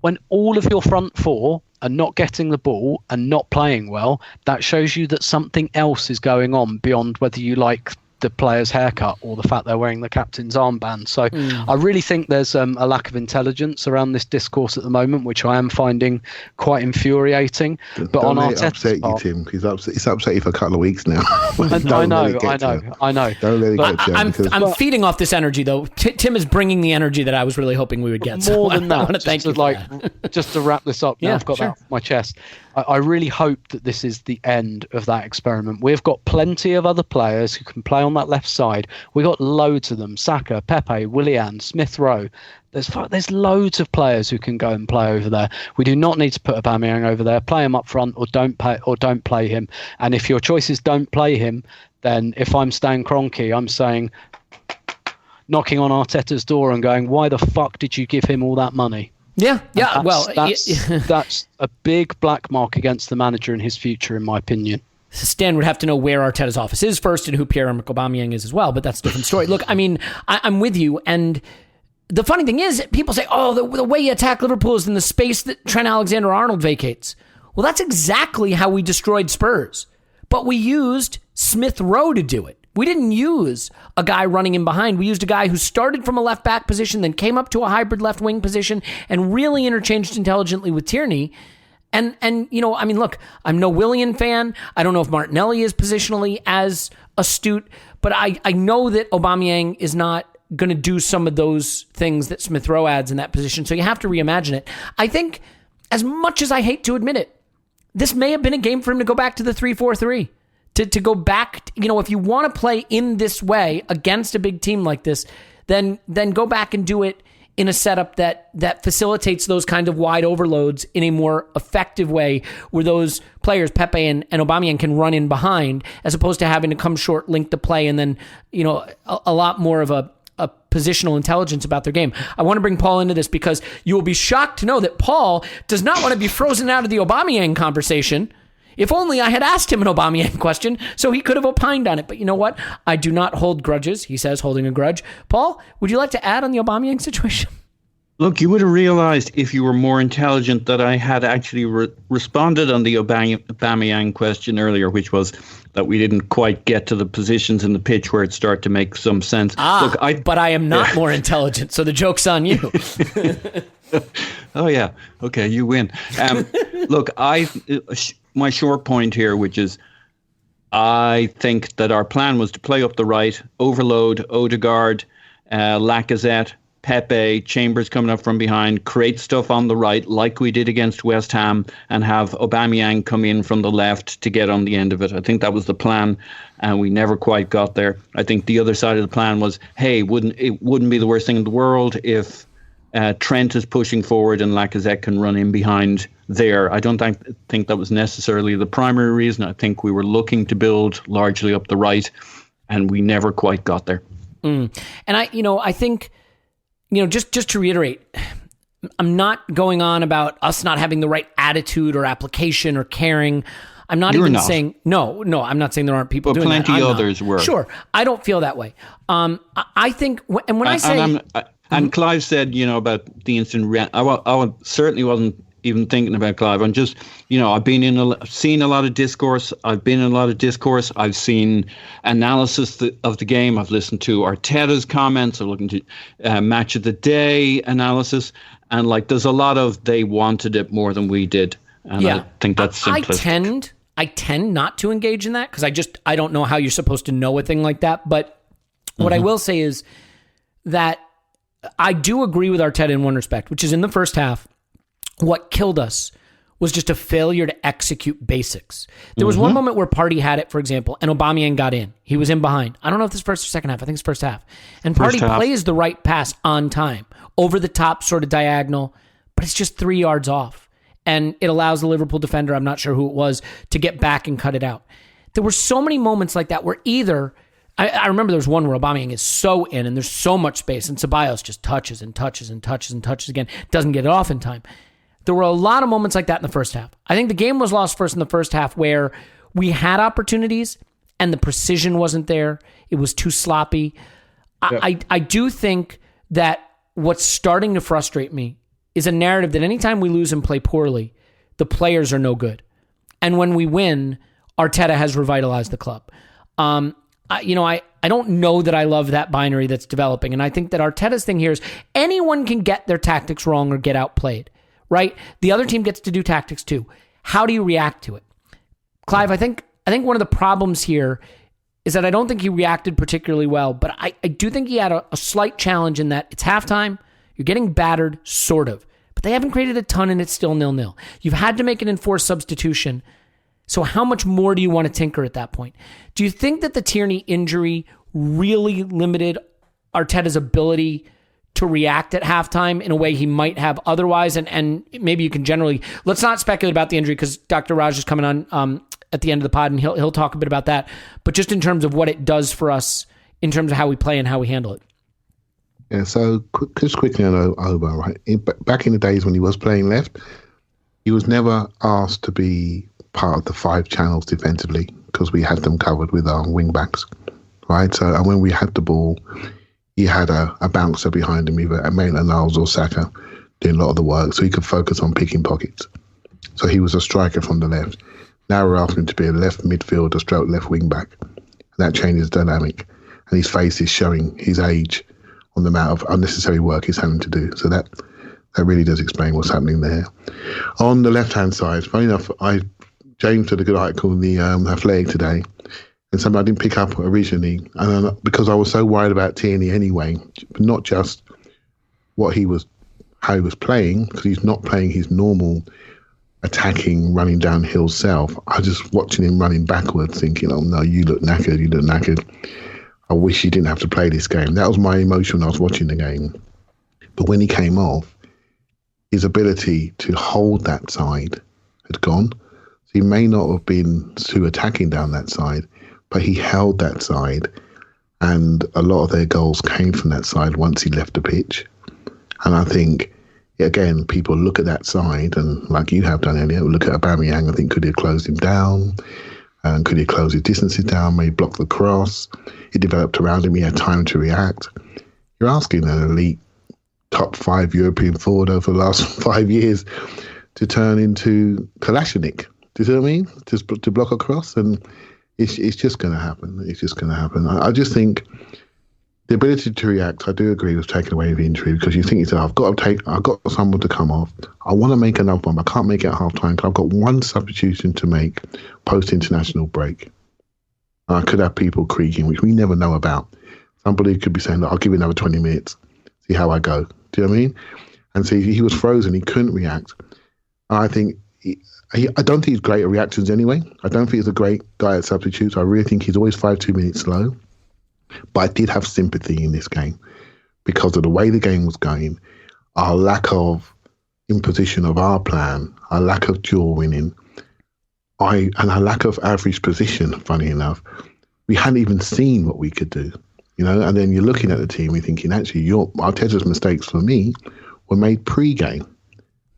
when all of your front four are not getting the ball and not playing well, that shows you that something else is going on beyond whether you like the player's haircut or the fact they're wearing the captain's armband. So I really think there's a lack of intelligence around this discourse at the moment, which I am finding quite infuriating. But on Arteta's upset you, Tim. It's upset you for a couple of weeks now. I know. Don't let it get to you. I'm feeding off this energy, though. Tim is bringing the energy that I was really hoping we would get. More than that. I want to thank you for that. Just to wrap this up, now I've got that off my chest. I really hope that this is the end of that experiment. We've got plenty of other players who can play on that left side. We've got loads of them. Saka, Pepe, Willian, Smith Rowe. There's loads of players who can go and play over there. We do not need to put Aubameyang over there. Play him up front or don't play him. And if your choice is don't play him, then if I'm Stan Kroenke, I'm saying, knocking on Arteta's door and going, why the fuck did you give him all that money? Yeah. That's a big black mark against the manager and his future, in my opinion. Stan would have to know where Arteta's office is first and who Pierre-Emerick Aubameyang is as well, but that's a different story. Look, I mean, I'm with you, and the funny thing is, people say, the way you attack Liverpool is in the space that Trent Alexander-Arnold vacates. Well, that's exactly how we destroyed Spurs, but we used Smith Rowe to do it. We didn't use a guy running in behind. We used a guy who started from a left back position, then came up to a hybrid left wing position and really interchanged intelligently with Tierney. And look, I'm no Willian fan. I don't know if Martinelli is positionally as astute, but I know that Aubameyang is not going to do some of those things that Smith Rowe adds in that position. So you have to reimagine it. I think, as much as I hate to admit it, this may have been a game for him to go back to the 3-4-3. To go back, if you want to play in this way against a big team like this, then go back and do it in a setup that facilitates those kind of wide overloads in a more effective way, where those players, Pepe and Aubameyang, can run in behind, as opposed to having to come short, link the play, and then a lot more of a positional intelligence about their game. I want to bring Paul into this because you will be shocked to know that Paul does not want to be frozen out of the Aubameyang conversation. If only I had asked him an Aubameyang question so he could have opined on it. But you know what? I do not hold grudges, he says, holding a grudge. Paul, would you like to add on the Aubameyang situation? Look, you would have realised if you were more intelligent that I had actually responded on the Aubameyang question earlier, which was that we didn't quite get to the positions in the pitch where it started to make some sense. Look, but I am not more intelligent, so the joke's on you. Oh, yeah. Okay, you win. Look, my short point here, which is I think that our plan was to play up the right, overload Odegaard, Lacazette, Pepe, Chambers coming up from behind, create stuff on the right like we did against West Ham, and have Aubameyang come in from the left to get on the end of it. I think that was the plan, and we never quite got there. I think the other side of the plan was, hey, it wouldn't be the worst thing in the world if Trent is pushing forward and Lacazette can run in behind there. I don't think that was necessarily the primary reason. I think we were looking to build largely up the right, and we never quite got there. And I think, just to reiterate, I'm not going on about us not having the right attitude or application or caring. I'm not saying no. I'm not saying there aren't people doing that. Plenty others were. Sure, I don't feel that way. I think when I say. And Clive said, about the instant rent. I certainly wasn't even thinking about Clive. I'm just, I've seen a lot of discourse. I've been in a lot of discourse. I've seen analysis of the game. I've listened to Arteta's comments. I'm looking to match of the day analysis. And there's a lot of they wanted it more than we did. And I think that's simplistic. I tend not to engage in that because I don't know how you're supposed to know a thing like that. But what I will say is that I do agree with Arteta in one respect, which is in the first half, what killed us was just a failure to execute basics. There was one moment where Partey had it, for example, and Aubameyang got in. He was in behind. I don't know if it's first or second half. I think it's first half. And Partey plays the right pass on time, over the top, sort of diagonal, but it's just 3 yards off. And it allows the Liverpool defender, I'm not sure who it was, to get back and cut it out. There were so many moments like that where either I remember there was one where Aubameyang is so in and there's so much space and Ceballos just touches and touches and touches and touches again, doesn't get it off in time. There were a lot of moments like that in the first half. I think the game was lost first in the first half where we had opportunities and the precision wasn't there. It was too sloppy. Yep. I do think that what's starting to frustrate me is a narrative that anytime we lose and play poorly, the players are no good. And when we win, Arteta has revitalized the club. I don't know that I love that binary that's developing. And I think that Arteta's thing here is anyone can get their tactics wrong or get outplayed, right? The other team gets to do tactics too. How do you react to it? Clive, I think one of the problems here is that I don't think he reacted particularly well, but I do think he had a slight challenge in that it's halftime, you're getting battered, sort of, but they haven't created a ton and it's still 0-0. You've had to make an enforced substitution. So how much more do you want to tinker at that point? Do you think that the Tierney injury really limited Arteta's ability to react at halftime in a way he might have otherwise? And maybe you can generally, let's not speculate about the injury because Dr. Raj is coming on at the end of the pod and he'll talk a bit about that. But just in terms of what it does for us in terms of how we play and how we handle it. Yeah, so just quickly on Oba, right? Back in the days when he was playing left, he was never asked to be part of the 5 channels defensively because we had them covered with our wing backs, right? So, and when we had the ball, he had a bouncer behind him, either Maitland-Niles or Saka, doing a lot of the work, so he could focus on picking pockets. So he was a striker from the left. Now we're asking him to be a left midfielder, stroke left wing back. And that changes the dynamic. And his face is showing his age on the amount of unnecessary work he's having to do. So that really does explain what's happening there. On the left-hand side, funny enough, James did a good article in the Athletic today, and something I didn't pick up originally, and because I was so worried about Tierney anyway, but not just how he was playing, because he's not playing his normal attacking, running downhill self. I was just watching him running backwards, thinking, "Oh no, you look knackered. I wish you didn't have to play this game." That was my emotion when I was watching the game. But when he came off, his ability to hold that side had gone. He may not have been too attacking down that side, but he held that side, and a lot of their goals came from that side once he left the pitch. And I think, again, people look at that side, and like you have done, Elliot, look at Aubameyang, I think, could he have closed him down? Could he close his distances down, maybe block the cross? He developed around him, he had time to react. You're asking an elite top 5 European forward over the last 5 years to turn into Kalashnik. Do you see what I mean? To block across, and it's just going to happen. It's just going to happen. I just think the ability to react, I do agree, was taken away with injury, because you think yourself, I've got someone to come off. I want to make another one, but I can't make it at half time because I've got one substitution to make post international break. I could have people creaking, which we never know about. Somebody could be saying, "Look, I'll give you another 20 minutes, see how I go." Do you know what I mean? And so he was frozen. He couldn't react. And I think. I don't think he's great at reactions anyway. I don't think he's a great guy at substitutes. I really think he's always 5-2 minutes slow. But I did have sympathy in this game because of the way the game was going, our lack of imposition of our plan, our lack of duel winning, and our lack of average position, funny enough. We hadn't even seen what we could do, and then you're looking at the team, you're thinking, actually, Arteta's mistakes for me were made pre-game.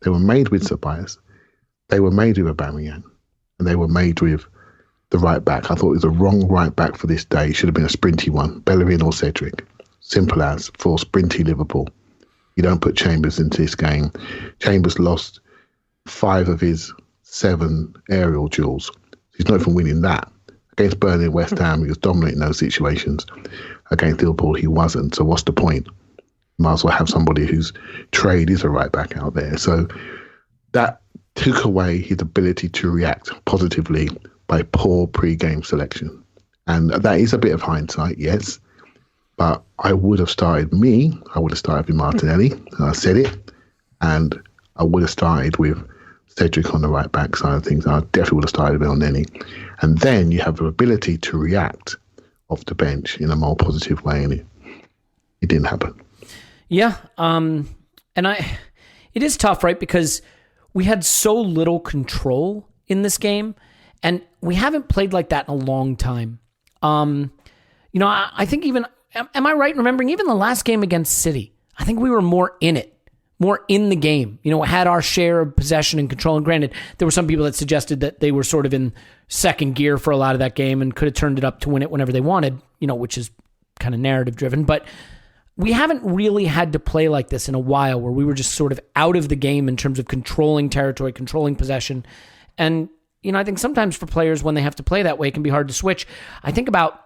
They were made with Ceballos. They were made with Aubameyang, and they were made with the right back. I thought it was the wrong right back for this day. It should have been a sprinty one, Bellerin or Cedric. Simple as, for sprinty Liverpool. You don't put Chambers into this game. Chambers lost 5 of his 7 aerial duels. He's not even winning that. Against Burnley and West Ham, he was dominating those situations. Against Liverpool, he wasn't. So what's the point? You might as well have somebody whose trade is a right back out there. So that took away his ability to react positively by poor pre-game selection. And that is a bit of hindsight, yes. But I would have started with Martinelli. I said it. And I would have started with Cedric on the right back side of things. I definitely would have started with Elneny. And then you have the ability to react off the bench in a more positive way. And it didn't happen. Yeah. And it is tough, right? Because we had so little control in this game, and we haven't played like that in a long time. I think even, am I right in remembering even the last game against City? I think we were more in it, more in the game, had our share of possession and control. And granted, there were some people that suggested that they were sort of in second gear for a lot of that game and could have turned it up to win it whenever they wanted, which is kind of narrative driven. But we haven't really had to play like this in a while, where we were just sort of out of the game in terms of controlling territory, controlling possession. And, I think sometimes for players, when they have to play that way, it can be hard to switch. I think about,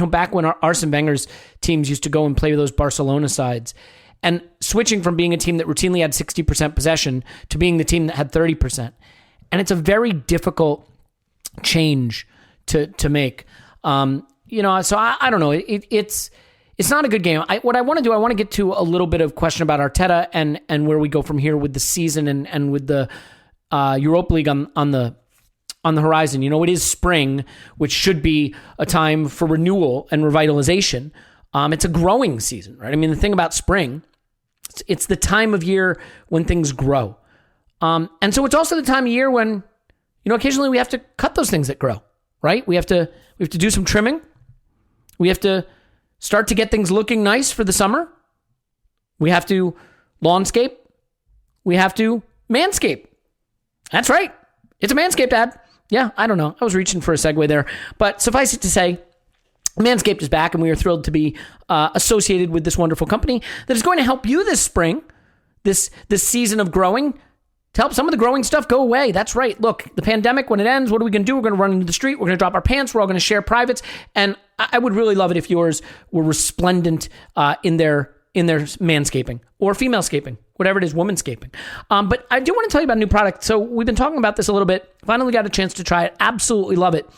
back when Arsene Wenger's teams used to go and play with those Barcelona sides, and switching from being a team that routinely had 60% possession to being the team that had 30%. And it's a very difficult change to make. So I don't know. It's not a good game. What I want to do, I want to get to a little bit of question about Arteta and where we go from here with the season and with the Europa League on the horizon. It is spring, which should be a time for renewal and revitalization. It's a growing season, right? I mean, the thing about spring, it's the time of year when things grow. And so it's also the time of year when, occasionally we have to cut those things that grow, right? We have to do some trimming. We have to start to get things looking nice for the summer. We have to lawnscape. We have to manscape. That's right. It's a Manscaped ad. Yeah, I don't know. I was reaching for a segue there. But suffice it to say, Manscaped is back, and we are thrilled to be associated with this wonderful company that is going to help you this spring, this season of growing, to help some of the growing stuff go away. That's right. Look, the pandemic, when it ends, what are we going to do? We're going to run into the street. We're going to drop our pants. We're all going to share privates. And I would really love it if yours were resplendent in their manscaping or female-scaping, whatever it is, womanscaping. But I do want to tell you about a new product. So we've been talking about this a little bit. Finally got a chance to try it. Absolutely love it.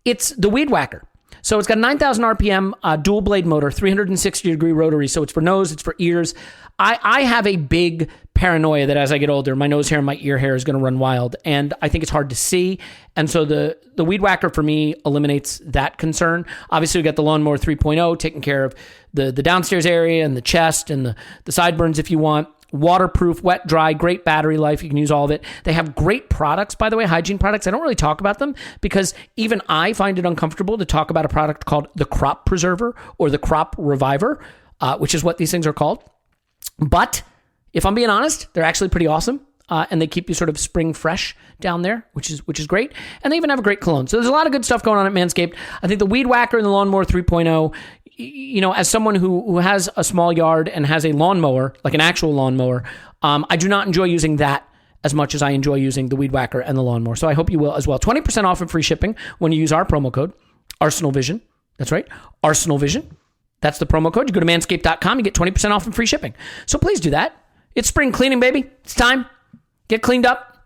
It's the Weed Whacker. So it's got a 9,000 RPM dual blade motor, 360-degree rotary. So it's for nose, it's for ears. I have a big paranoia that as I get older, my nose hair and my ear hair is going to run wild. And I think it's hard to see. And so the Weed Whacker for me eliminates that concern. Obviously, we got the Lawnmower 3.0 taking care of the downstairs area and the chest and the sideburns if you want. Waterproof, wet, dry, great battery life. You can use all of it. They have great products, by the way, hygiene products. I don't really talk about them because even I find it uncomfortable to talk about a product called the Crop Preserver or the Crop Reviver, which is what these things are called. But if I'm being honest, they're actually pretty awesome. And they keep you sort of spring fresh down there, which is great. And they even have a great cologne. So there's a lot of good stuff going on at Manscaped. I think the Weed Whacker and the Lawnmower 3.0, as someone who has a small yard and has a lawnmower, like an actual lawnmower, I do not enjoy using that as much as I enjoy using the Weed Whacker and the Lawnmower. So I hope you will as well. 20% off and free shipping when you use our promo code, Arsenal Vision. That's right, Arsenal Vision. That's the promo code. You go to manscaped.com, you get 20% off and free shipping. So please do that. It's spring cleaning, baby. It's time. Get cleaned up.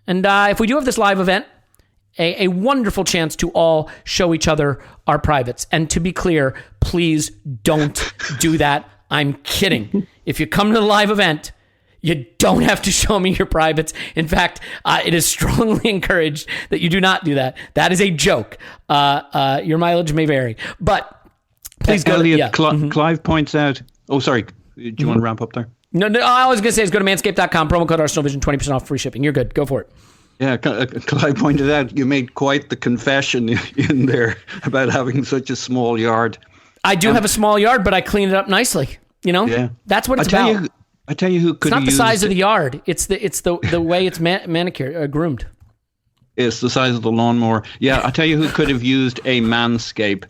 And if we do have this live event, a wonderful chance to all show each other our privates. And to be clear, please don't do that. I'm kidding. If you come to the live event, you don't have to show me your privates. In fact, it is strongly encouraged that you do not do that. That is a joke. Your mileage may vary. But please go. Elliot, Clive points out... Oh, sorry. Do you want to ramp up there? No, I was going to say is go to manscaped.com, promo code ArsenalVision, 20% off free shipping. You're good. Go for it. Yeah, Clive pointed out you made quite the confession in there about having such a small yard. I do have a small yard, but I clean it up nicely. Yeah. That's what it's about. I tell you who could have used... It's not the size of the yard. It's the way it's manicured, groomed. It's the size of the lawnmower. Yeah, I tell you who could have used a Manscape,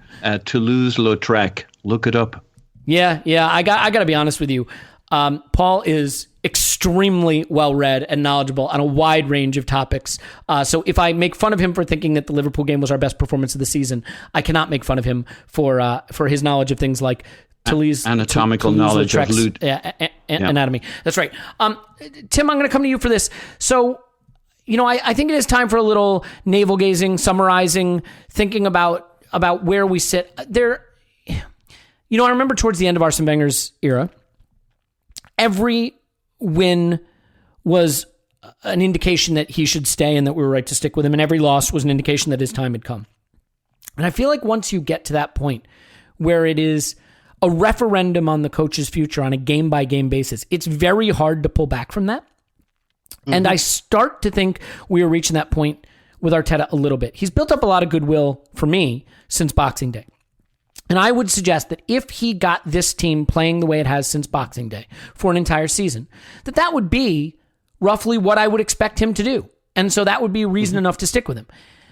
Toulouse-Lautrec. Look it up. Yeah. I got to be honest with you. Paul is extremely well-read and knowledgeable on a wide range of topics. So if I make fun of him for thinking that the Liverpool game was our best performance of the season, I cannot make fun of him for his knowledge of things like anatomical knowledge of anatomy. That's right. Tim, I'm going to come to you for this. So, I think it is time for a little navel-gazing, summarizing, thinking about where we sit. There, I remember towards the end of Arsene Wenger's era, every win was an indication that he should stay and that we were right to stick with him, and every loss was an indication that his time had come. And I feel like once you get to that point where it is a referendum on the coach's future on a game-by-game basis, it's very hard to pull back from that. Mm-hmm. And I start to think we are reaching that point with Arteta a little bit. He's built up a lot of goodwill for me since Boxing Day. And I would suggest that if he got this team playing the way it has since Boxing Day for an entire season, that would be roughly what I would expect him to do. And so that would be reason enough to stick with him.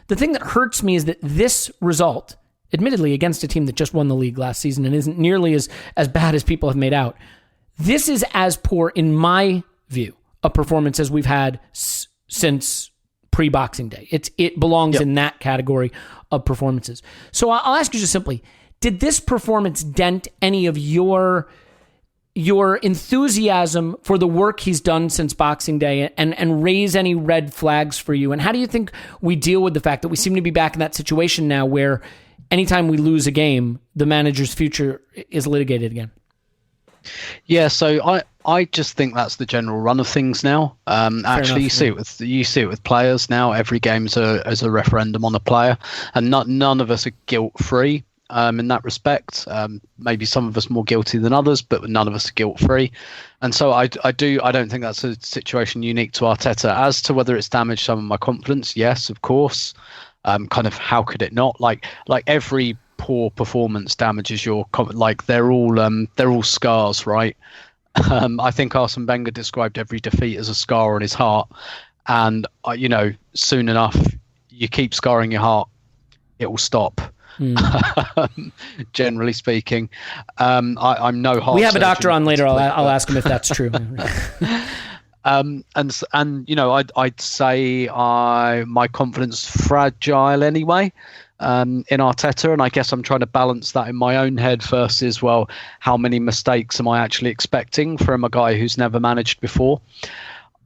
The thing that hurts me is that this result, admittedly against a team that just won the league last season and isn't nearly as bad as people have made out, this is as poor, in my view, a performance as we've had since pre-Boxing Day. It belongs in that category of performances. So I'll ask you just simply, did this performance dent any of your enthusiasm for the work he's done since Boxing Day and raise any red flags for you? And how do you think we deal with the fact that we seem to be back in that situation now where anytime we lose a game, the manager's future is litigated again? Yeah, so I just think that's the general run of things now. Actually, enough, you see it with players now. Every game is a referendum on a player, and none of us are guilt-free. In that respect, maybe some of us more guilty than others, but none of us are guilt-free. And so I don't think that's a situation unique to Arteta. As to whether it's damaged some of my confidence, yes, of course. Kind of, how could it not? Like every poor performance damages your like they're all scars, right? I think Arsene Wenger described every defeat as a scar on his heart, and soon enough, you keep scarring your heart, it will stop. Generally speaking, I'm no heart. We have a doctor on later. I'll ask him if that's true. And I'd say my confidence fragile anyway in Arteta, and I guess I'm trying to balance that in my own head versus, well, how many mistakes am I actually expecting from a guy who's never managed before?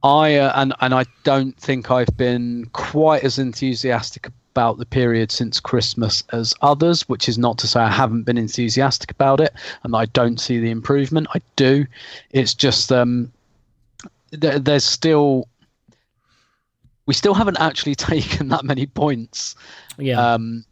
And I don't think I've been quite as enthusiastic about the period since Christmas as others, which is not to say I haven't been enthusiastic about it and I don't see the improvement. I do. It's just we still haven't actually taken that many points in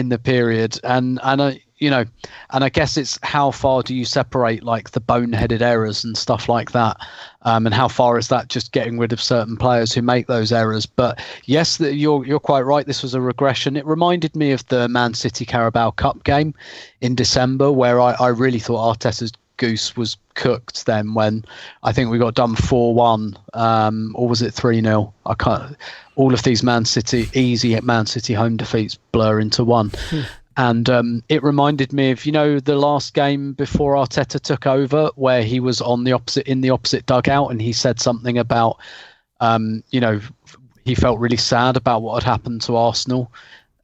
the period, and I guess it's how far do you separate like the boneheaded errors and stuff like that, and how far is that just getting rid of certain players who make those errors? But yes, you're quite right. This was a regression. It reminded me of the Man City Carabao Cup game in December, where I really thought Arteta's goose was cooked then, when I think we got done 4-1, or was it 3-0? I can't. All of these easy Man City home defeats blur into one. And it reminded me of, the last game before Arteta took over, where he was in the opposite dugout, and he said something about, he felt really sad about what had happened to Arsenal,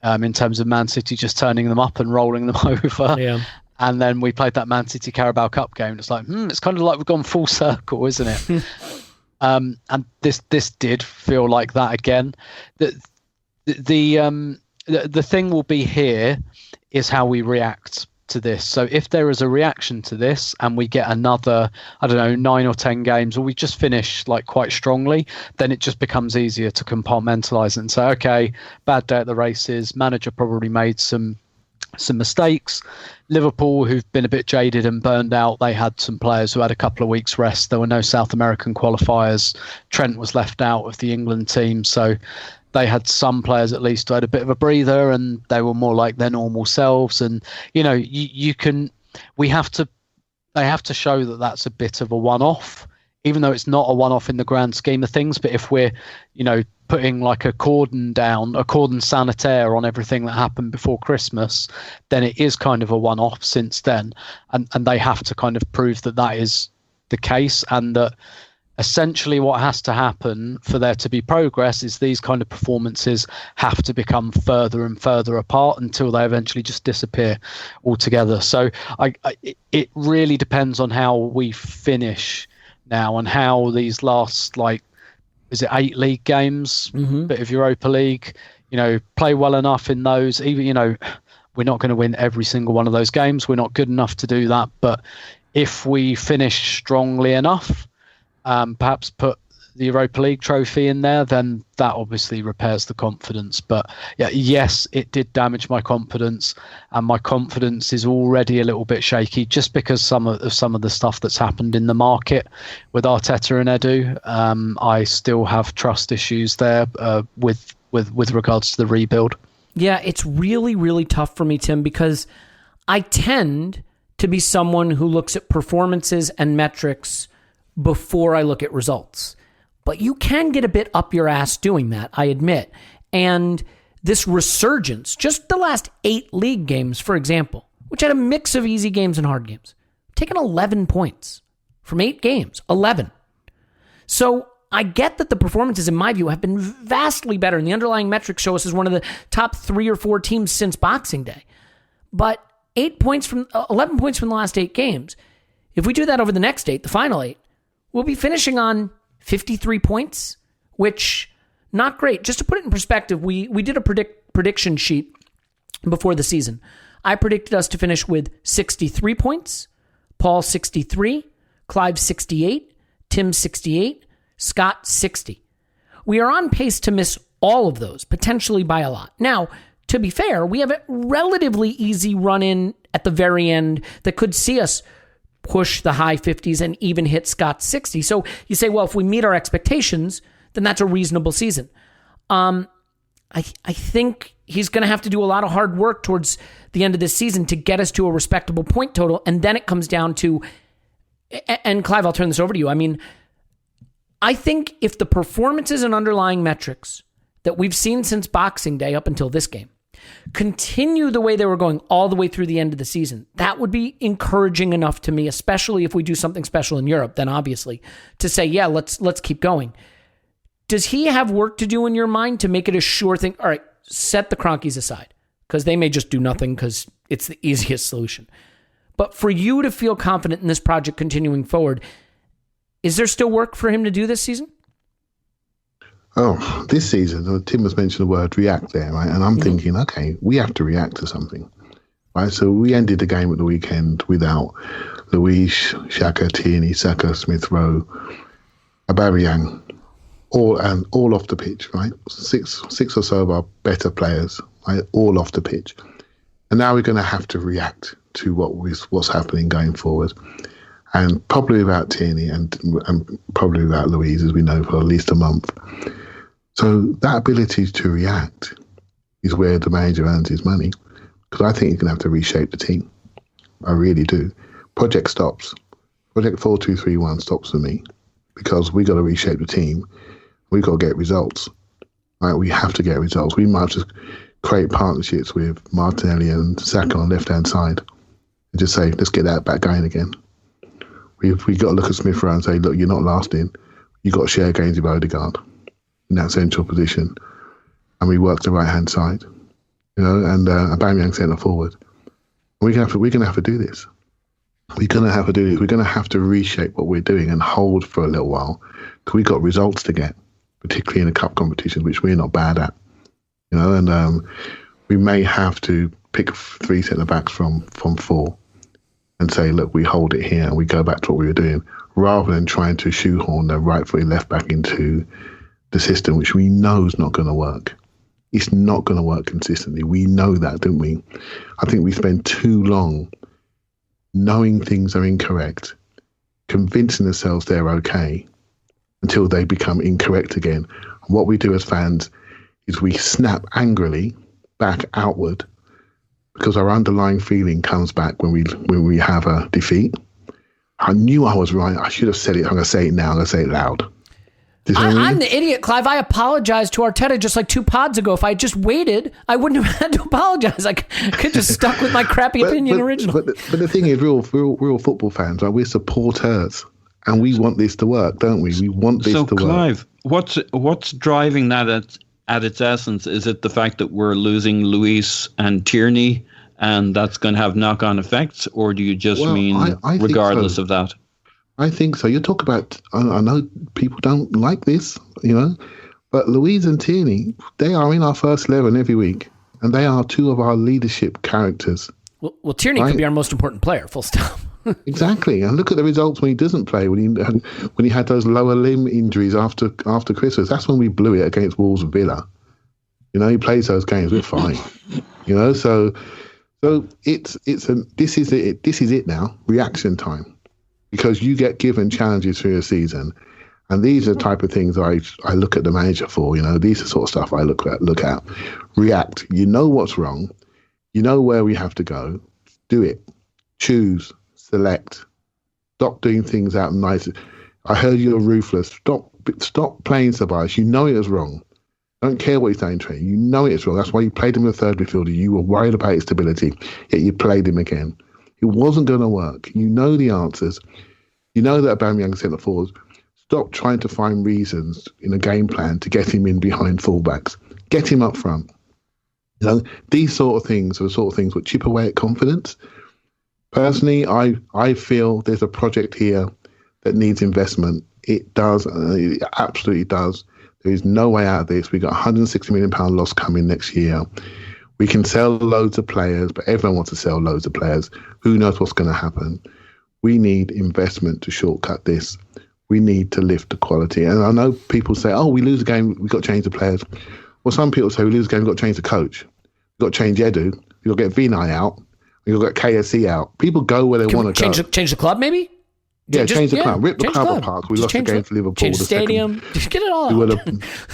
in terms of Man City just turning them up and rolling them over. Yeah. And then we played that Man City Carabao Cup game. It's like, it's kind of like we've gone full circle, isn't it? And this did feel like that again. The thing will be here is how we react to this. So if there is a reaction to this and we get another, 9 or 10 games, or we just finish like quite strongly, then it just becomes easier to compartmentalize it and say, okay, bad day at the races, manager probably made some mistakes. Liverpool, who've been a bit jaded and burned out, they had some players who had a couple of weeks rest. There were no South American qualifiers. Trent was left out of the England team, so they had some players at least who had a bit of a breather, and they were more like their normal selves. And they have to show that that's a bit of a one-off, even though it's not a one-off in the grand scheme of things. But if we're putting like a cordon sanitaire on everything that happened before Christmas, then it is kind of a one-off since then, and they have to kind of prove that is the case, and that essentially what has to happen for there to be progress is these kind of performances have to become further and further apart until they eventually just disappear altogether. So it really depends on how we finish now, and how these last, is it 8 league games, bit of Europa League, play well enough in those. Even, we're not going to win every single one of those games. We're not good enough to do that. But if we finish strongly enough, perhaps put the Europa League trophy in there, then that obviously repairs the confidence. But yes, it did damage my confidence, and my confidence is already a little bit shaky just because some of the stuff that's happened in the market with Arteta and Edu. I still have trust issues there with regards to the rebuild. Yeah, it's really, really tough for me, Tim, because I tend to be someone who looks at performances and metrics before I look at results. But you can get a bit up your ass doing that, I admit. And this resurgence, just the last 8 league games, for example, which had a mix of easy games and hard games, taken 11 points from 8 games, 11. So I get that the performances, in my view, have been vastly better, and the underlying metrics show us as one of the top 3 or 4 teams since Boxing Day. But 11 points from the last 8 games, if we do that over the next 8, the final 8, we'll be finishing on 53 points, which, not great. Just to put it in perspective, we did a prediction sheet before the season. I predicted us to finish with 63 points, Paul 63, Clive 68, Tim 68, Scott 60. We are on pace to miss all of those, potentially by a lot. Now, to be fair, we have a relatively easy run-in at the very end that could see us push the high 50s and even hit Scott's 60. So you say, well, if we meet our expectations, then that's a reasonable season. I think he's going to have to do a lot of hard work towards the end of this season to get us to a respectable point total. And then it comes down to, and Clive, I'll turn this over to you. I mean, I think if the performances and underlying metrics that we've seen since Boxing Day up until this game continue the way they were going all the way through the end of the season, that would be encouraging enough to me, especially if we do something special in Europe, then obviously, to say, yeah, let's keep going. Does he have work to do in your mind to make it a sure thing? All right, set the Cronkies aside, because they may just do nothing because it's the easiest solution. But for you to feel confident in this project continuing forward, is there still work for him to do this season? Oh, this season, Tim has mentioned the word react there, right? And I'm thinking, okay, we have to react to something, right? So we ended the game at the weekend without Luiz, Xhaka, Tierney, Saka, Smith Rowe, Aubameyang, all off the pitch, right? Six or so of our better players, right? All off the pitch. And now we're going to have to react to what's happening going forward. And probably without Tierney and probably without Luiz, as we know, for at least a month. So that ability to react is where the manager earns his money, because I think he's going to have to reshape the team. I really do. Project stops. Project 4-2-3-1 stops for me, because we got to reshape the team. We got to get results. Right? We have to get results. We might just create partnerships with Martinelli and Saka on the left-hand side and just say, let's get that back going again. We got to look at Smith Rowe and say, look, you're not lasting. You got to share games with Odegaard in that central position, and we work the right hand side, and Aubameyang centre forward. We're gonna have to do this. We're gonna have to do this. We're gonna have to reshape what we're doing and hold for a little while, because we got results to get, particularly in the cup competition, which we're not bad at, and we may have to pick 3 centre backs from 4 and say, look, we hold it here and we go back to what we were doing, rather than trying to shoehorn the right-footed left back into the system, which we know is not going to work. It's not going to work consistently. We know that, don't we? I think we spend too long knowing things are incorrect, convincing ourselves they're okay, until they become incorrect again. And what we do as fans is we snap angrily back outward, because our underlying feeling comes back when we have a defeat. I knew I was right. I should have said it. I'm going to say it now. I'm going to say it loud. I'm the idiot, Clive. I apologized to Arteta just like 2 pods ago. If I had just waited, I wouldn't have had to apologize. I could just stuck with my crappy opinion originally. But the thing is, we're all football fans, right? We're supporters, and we want this to work, don't we? We want this to work. So, Clive, what's driving that at its essence? Is it the fact that we're losing Luiz and Tierney, and that's going to have knock-on effects, or do you just mean I regardless of that? I think so. You talk about, I know people don't like this, but Luiz and Tierney, they are in our first 11 every week, and they are 2 of our leadership characters. Well, Tierney could be our most important player, full stop. Exactly. And look at the results when he doesn't play, when he had those lower limb injuries after Christmas. That's when we blew it against Wolves and Villa. He plays those games, we're fine. So this is it now, reaction time. Because you get given challenges through a season, and these are the type of things I look at the manager for. These are the sort of stuff I look at. React. You know what's wrong. You know where we have to go. Do it. Choose. Select. Stop doing things out nice. I heard you're ruthless. Stop playing Ceballos. You know it was wrong. Don't care what he's saying, Trey. You know it's wrong. That's why you played him in the third midfielder. You were worried about his stability, yet you played him again. It wasn't going to work. You know the answers. You know that Aubameyang centre forwards. Stop trying to find reasons in a game plan to get him in behind fullbacks. Get him up front. You know, these sort of things are the sort of things that chip away at confidence. Personally, I feel there's a project here that needs investment. It does. It absolutely does. There is no way out of this. We've got £160 million loss coming next year. We can sell loads of players, but everyone wants to sell loads of players. Who knows what's going to happen? We need investment to shortcut this. We need to lift the quality. And I know people say, oh, we lose a game, we've got to change the players. Well, some people say we lose a game, we've got to change the coach. We've got to change Edu. We've got to get Vinay out. We've got to get KSC out. People go where they want to go. Change the club, maybe? Yeah, change the club. Rip the club apart. We lost the game for Liverpool. Change the stadium. Just get it all out.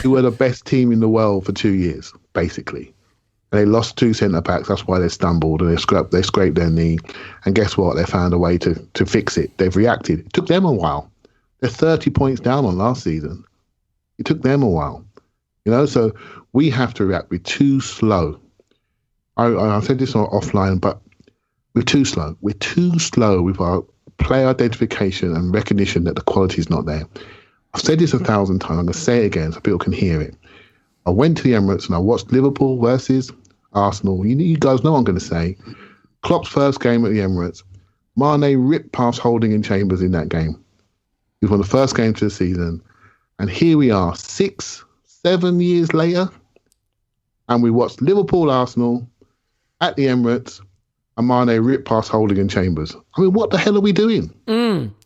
We were the best team in the world for 2 years, basically. And they lost 2 centre-backs. That's why they stumbled and they scraped their knee. And guess what? They found a way to fix it. They've reacted. It took them a while. They're 30 points down on last season. It took them a while. You know, so we have to react. We're too slow. I said this offline, but we're too slow. We're too slow with our player identification and recognition that the quality is not there. I've said this 1,000 times. I'm going to say it again so people can hear it. I went to the Emirates and I watched Liverpool versus Arsenal. You guys know what I'm going to say. Klopp's first game at the Emirates. Mane ripped past Holding and Chambers in that game. It was one of the first games of the season. And here we are 6-7 years later. And we watched Liverpool-Arsenal at the Emirates. And Mane ripped past Holding and Chambers. I mean, what the hell are we doing?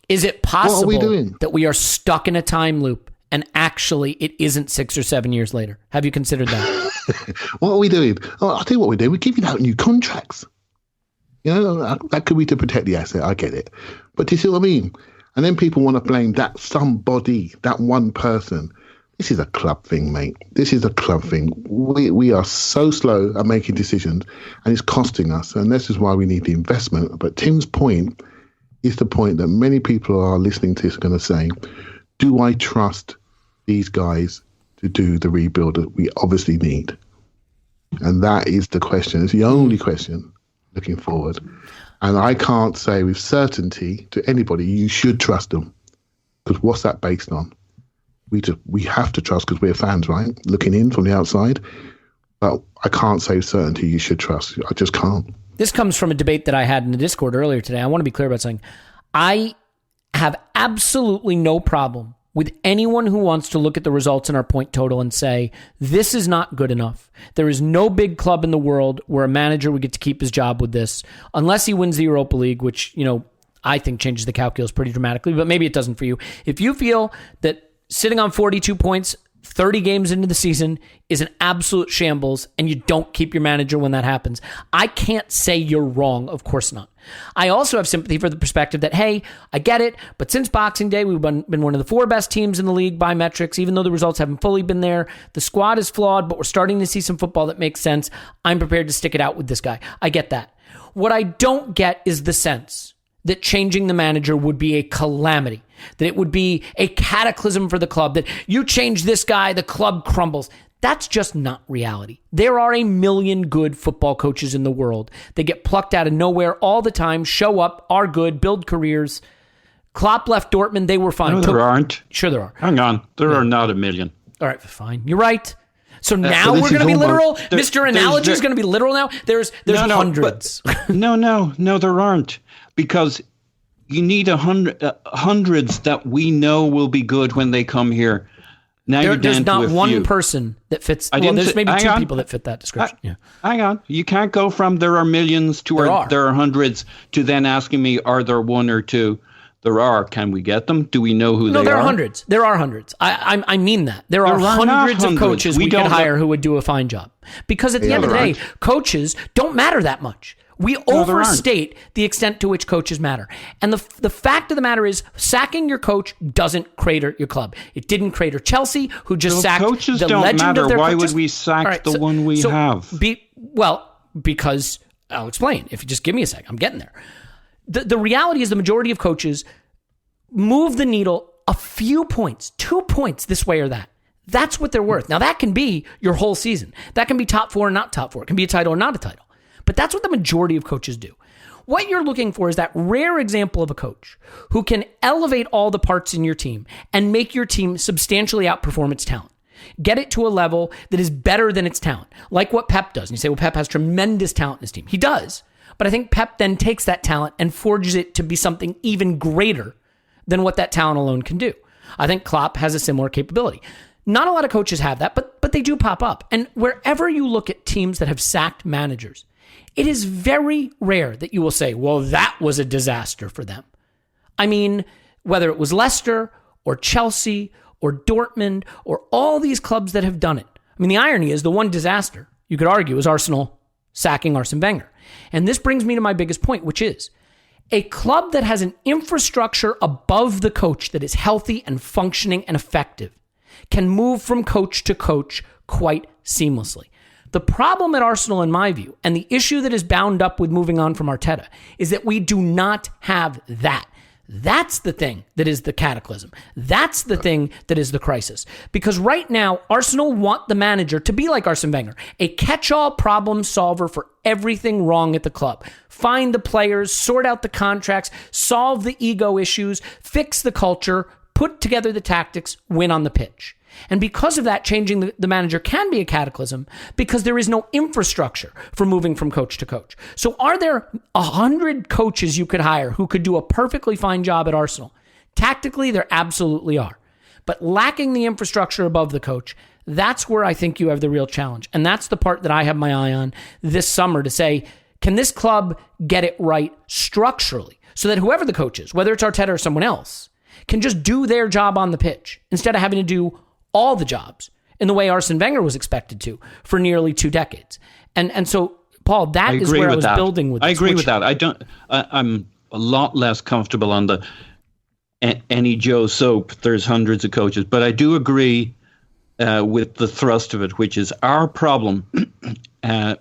Is it possible What are we doing? that we are stuck in a time loop and actually it isn't 6 or 7 years later? Have you considered that? What are we doing? Oh, I'll tell you what we're doing. We're giving out new contracts. You know, that could be to protect the asset. I get it. But do you see what I mean? And then people want to blame that somebody, that one person. This is a club thing, mate. This is a club thing. We are so slow at making decisions and it's costing us. And this is why we need the investment. But Tim's point is the point that many people are listening to this are going to say, do I trust these guys to do the rebuild that we obviously need? And that is the question. It's the only question looking forward. And I can't say with certainty to anybody, you should trust them. Because what's that based on? We have to trust because we're fans, right? Looking in from the outside. But I can't say with certainty you should trust. I just can't. This comes from a debate that I had in the Discord earlier today. I want to be clear about something. I have absolutely no problem with anyone who wants to look at the results in our point total and say, this is not good enough. There is no big club in the world where a manager would get to keep his job with this, unless he wins the Europa League, which, you know, I think changes the calculus pretty dramatically, but maybe it doesn't for you. If you feel that sitting on 42 points, 30 games into the season is an absolute shambles and you don't keep your manager when that happens, I can't say you're wrong. Of course not. I also have sympathy for the perspective that, hey, I get it, but since Boxing Day, we've been one of the 4 best teams in the league by metrics, even though the results haven't fully been there. The squad is flawed, but we're starting to see some football that makes sense. I'm prepared to stick it out with this guy. I get that. What I don't get is the sense that changing the manager would be a calamity, that it would be a cataclysm for the club, that you change this guy, the club crumbles. That's just not reality. There are a million good football coaches in the world. They get plucked out of nowhere all the time, show up, are good, build careers. Klopp left Dortmund, they were fine. No, there aren't. Sure there are. Hang on. There are not a million. All right, fine. You're right. So now we're going to be literal? Mr. Analogy is going to be literal now? There's hundreds. No, there aren't. Because you need hundreds that we know will be good when they come here. Now there's not one person that fits. Well, there's maybe 2 people that fit that description. Hang on. You can't go from there are millions to there are hundreds to then asking me, are there 1 or 2? There are. Can we get them? Do we know who they are? No, there are hundreds. There are hundreds. I mean that. There are hundreds of coaches we could hire who would do a fine job. Because at the end of the day, coaches don't matter that much. We overstate the extent to which coaches matter. And the fact of the matter is, sacking your coach doesn't crater your club. It didn't crater Chelsea, who just sacked coaches the don't legend matter. of their Why coaches. would we sack the one we have? Because I'll explain. If you just give me a sec, I'm getting there. The reality is the majority of coaches move the needle a few points, 2 points this way or that. That's what they're worth. Now, that can be your whole season. That can be top 4 and not top 4. It can be a title or not a title. But that's what the majority of coaches do. What you're looking for is that rare example of a coach who can elevate all the parts in your team and make your team substantially outperform its talent. Get it to a level that is better than its talent, like what Pep does. And you say, well, Pep has tremendous talent in his team. He does. But I think Pep then takes that talent and forges it to be something even greater than what that talent alone can do. I think Klopp has a similar capability. Not a lot of coaches have that, but they do pop up. And wherever you look at teams that have sacked managers, it is very rare that you will say, well, that was a disaster for them. I mean, whether it was Leicester or Chelsea or Dortmund or all these clubs that have done it. I mean, the irony is the one disaster, you could argue, is Arsenal sacking Arsene Wenger. And this brings me to my biggest point, which is a club that has an infrastructure above the coach that is healthy and functioning and effective can move from coach to coach quite seamlessly. The problem at Arsenal, in my view, and the issue that is bound up with moving on from Arteta, is that we do not have that. That's the thing that is the cataclysm. That's the thing that is the crisis. Because right now, Arsenal want the manager to be like Arsene Wenger, a catch-all problem solver for everything wrong at the club. Find the players, sort out the contracts, solve the ego issues, fix the culture, put together the tactics, win on the pitch. And because of that, changing the manager can be a cataclysm because there is no infrastructure for moving from coach to coach. So are there 100 coaches you could hire who could do a perfectly fine job at Arsenal? Tactically, there absolutely are. But lacking the infrastructure above the coach, that's where I think you have the real challenge. And that's the part that I have my eye on this summer to say, can this club get it right structurally so that whoever the coach is, whether it's Arteta or someone else, can just do their job on the pitch instead of having to do all the jobs in the way Arsene Wenger was expected to for nearly 2 decades. And so, Paul, that is where I was building with this. I agree with that. I'm a lot less comfortable on the any Joe soap. There's hundreds of coaches, but I do agree with the thrust of it, which is our problem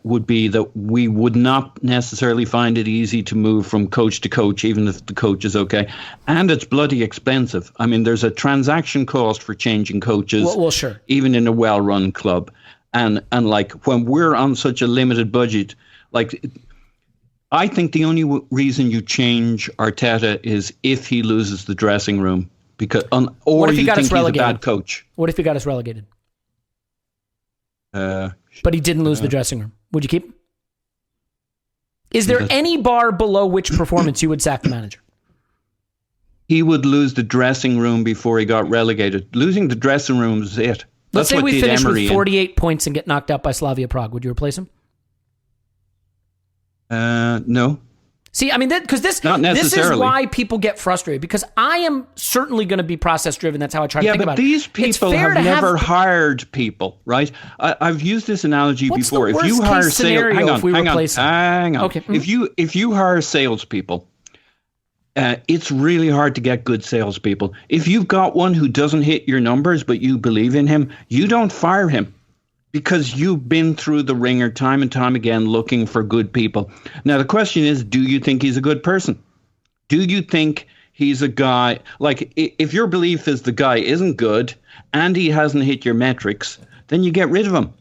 would be that we would not necessarily find it easy to move from coach to coach, even if the coach is okay. And it's bloody expensive. I mean, there's a transaction cost for changing coaches, well, sure, even in a well-run club. And like when we're on such a limited budget, like I think the only reason you change Arteta is if he loses the dressing room, because or you think he's a bad coach. What if he got us relegated? But he didn't lose the dressing room. Would you keep him? Is there any bar below which performance you would sack the manager? He would lose the dressing room before he got relegated. Losing the dressing room is it. Let's say we finish with 48 points and get knocked out by Slavia Prague. Would you replace him? No. See, I mean, because this is why people get frustrated, because I am certainly going to be process-driven. That's how I try to think about it. Yeah, but these people have never hired people, right? I've used this analogy before. If you hire hang on. Okay. Mm-hmm. If you hire salespeople, it's really hard to get good salespeople. If you've got one who doesn't hit your numbers, but you believe in him, you don't fire him. Because you've been through the ringer time and time again looking for good people. Now, the question is, do you think he's a good person? Do you think he's a guy, like if your belief is the guy isn't good and he hasn't hit your metrics, then you get rid of him.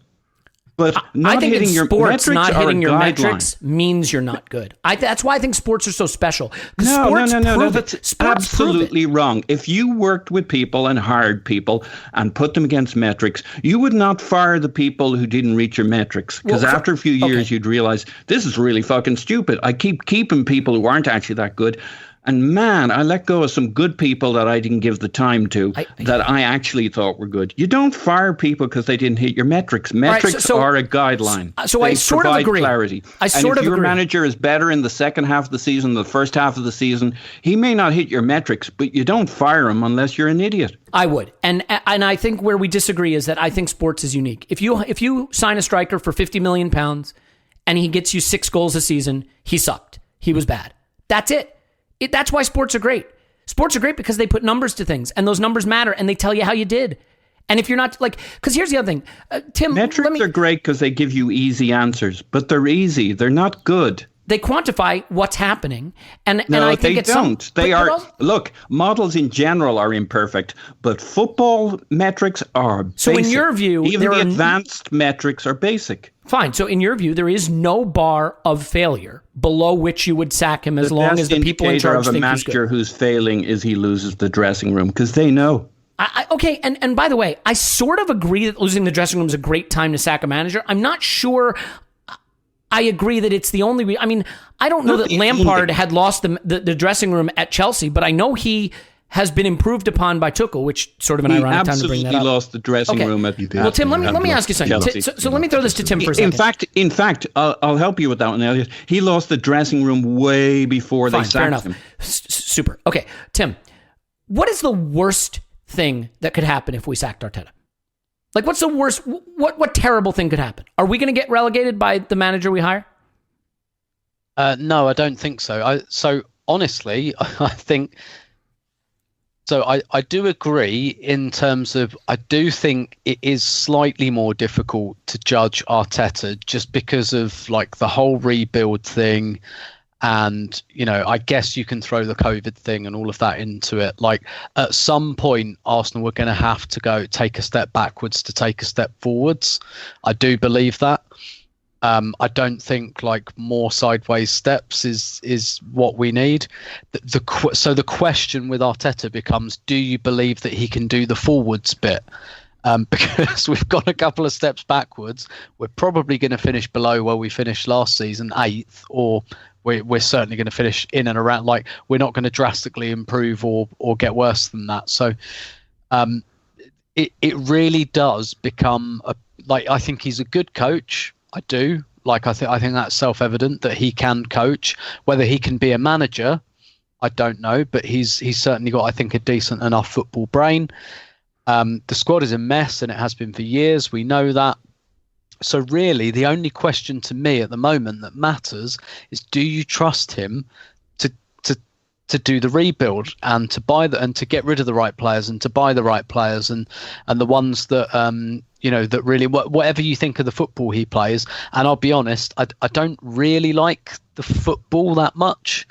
But I think in sports, not hitting your metrics means you're not good. That's why I think sports are so special. No. That's absolutely wrong. If you worked with people and hired people and put them against metrics, you would not fire the people who didn't reach your metrics. Because after a few years, you'd realize this is really fucking stupid. I keep keeping people who aren't actually that good. And man, I let go of some good people that I didn't give the time to, that I actually thought were good. You don't fire people because they didn't hit your metrics. Metrics are a guideline. So I sort of agree. Clarity. And if your manager is better in the second half of the season than the first half of the season, he may not hit your metrics, but you don't fire him unless you're an idiot. I would. And I think where we disagree is that I think sports is unique. If you sign a striker for £50 million and he gets you 6 goals a season, he sucked. He was bad. That's it. That's why sports are great. Sports are great because they put numbers to things, and those numbers matter, and they tell you how you did. And if you're not like, because here's the other thing, Tim. Metrics are great because they give you easy answers, but they're easy. They're not good. They quantify what's happening, and No, I think they don't. They are. Look, models in general are imperfect, but football metrics are basic. So in your view, even the advanced metrics are basic. Fine. So in your view, there is no bar of failure below which you would sack him as long as the people in charge think he's good. The best indicator of a manager who's failing is he loses the dressing room, because they know. Okay, and by the way, I sort of agree that losing the dressing room is a great time to sack a manager. I'm not sure I agree that it's the only I mean, I don't know that Lampard had lost the dressing room at Chelsea, but I know he has been improved upon by Tuchel, which sort of an ironic time to bring that up. He absolutely lost the dressing room at Well, Tim, let me ask you something. So let me throw this to Tim for a second. In fact, I'll help you with that one, Elliot. He lost the dressing room way before they sacked him. Super. Okay, Tim, what is the worst thing that could happen if we sacked Arteta? Like, what's the worst? What terrible thing could happen? Are we going to get relegated by the manager we hire? No, I don't think so. So honestly, I think. So I do agree in terms of, I do think it is slightly more difficult to judge Arteta just because of like the whole rebuild thing. And, I guess you can throw the COVID thing and all of that into it. Like at some point, Arsenal were going to have to take a step backwards to take a step forwards. I do believe that. I don't think like more sideways steps is what we need. So the question with Arteta becomes, do you believe that he can do the forwards bit? Because we've got a couple of steps backwards. We're probably going to finish below where we finished last season, 8th, or we're certainly going to finish in and around. Like we're not going to drastically improve or get worse than that. So it really does become I think he's a good coach. I do. I think that's self-evident that he can coach. Whether he can be a manager, I don't know, but he's certainly got, I think, a decent enough football brain. The squad is a mess, and it has been for years. We know that. So really, the only question to me at the moment that matters is, do you trust him to do the rebuild and to and to get rid of the right players and to buy the right players and the ones that that really, whatever you think of the football he plays. And I'll be honest, I don't really like the football that much.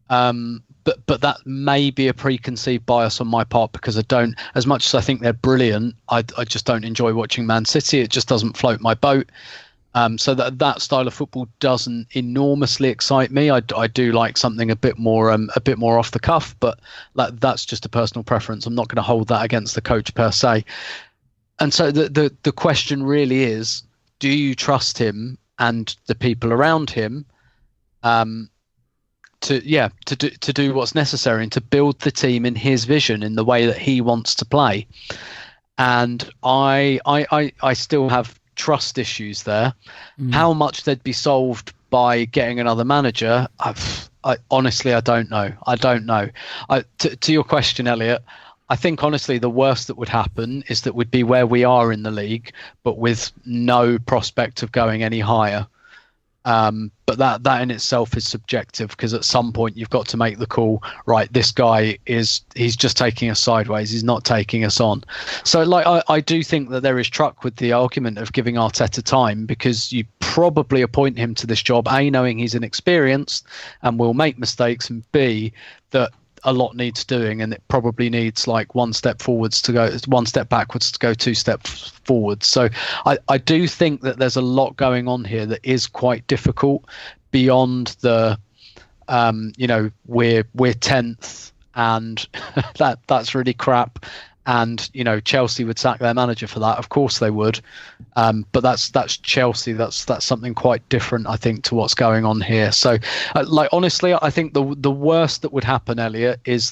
But that may be a preconceived bias on my part, because I don't, as much as I think they're brilliant, I just don't enjoy watching Man City. It just doesn't float my boat. So that style of football doesn't enormously excite me. I do like something a bit more off the cuff, but that's just a personal preference. I'm not going to hold that against the coach per se. And so the question really is, do you trust him and the people around him to do what's necessary and to build the team in his vision, in the way that he wants to play? And I still have trust issues there. How much they'd be solved by getting another manager, I honestly, I don't know. To your question, Elliot, I think honestly the worst that would happen is that we'd be where we are in the league, but with no prospect of going any higher. But that in itself is subjective, because at some point you've got to make the call, right, this guy he's just taking us sideways, he's not taking us on. So I do think that there is truck with the argument of giving Arteta time, because you probably appoint him to this job, A, knowing he's inexperienced and will make mistakes, and B, that a lot needs doing, and it probably needs like one step backwards to go 2 steps forwards. So I do think that there's a lot going on here that is quite difficult beyond the we're 10th and that's really crap, and Chelsea would sack their manager for that. Of course they would, but that's Chelsea. That's something quite different, I think, to what's going on here. So honestly, I think the worst that would happen, Elliot, is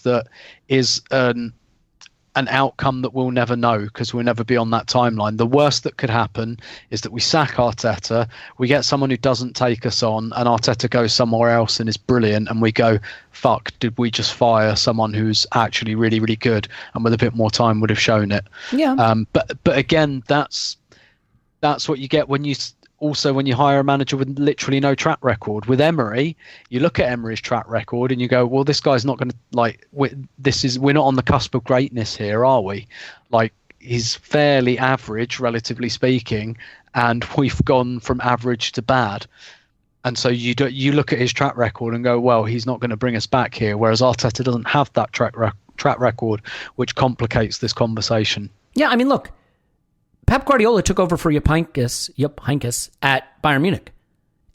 an outcome that we'll never know, because we'll never be on that timeline. The worst that could happen is that we sack Arteta, we get someone who doesn't take us on, and Arteta goes somewhere else and is brilliant, and we go, fuck, did we just fire someone who's actually really, really good, and with a bit more time would have shown it. Yeah. But again, that's what you get when you hire a manager with literally no track record. With Emery, you look at Emery's track record and you go, well, this guy's not going to we're not on the cusp of greatness here, are we? he's fairly average, relatively speaking, and we've gone from average to bad. And so you look at his track record and go, well, he's not going to bring us back here, whereas Arteta doesn't have that track record, which complicates this conversation. Yeah, I mean, look, Pep Guardiola took over for Jupp Heynckes at Bayern Munich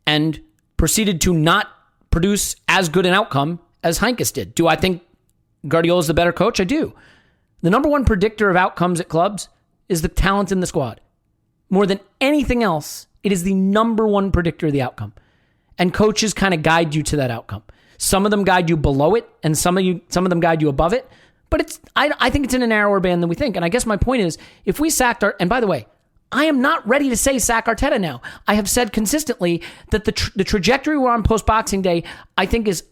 and proceeded to not produce as good an outcome as Heynckes did. Do I think Guardiola's the better coach? I do. The number one predictor of outcomes at clubs is the talent in the squad. More than anything else, it is the number one predictor of the outcome. And coaches kind of guide you to that outcome. Some of them guide you below it, and some of them guide you above it. But I think it's in a narrower band than we think. And I guess my point is, if we sacked and by the way, I am not ready to say sack Arteta now. I have said consistently that the trajectory we're on post-Boxing Day, I think is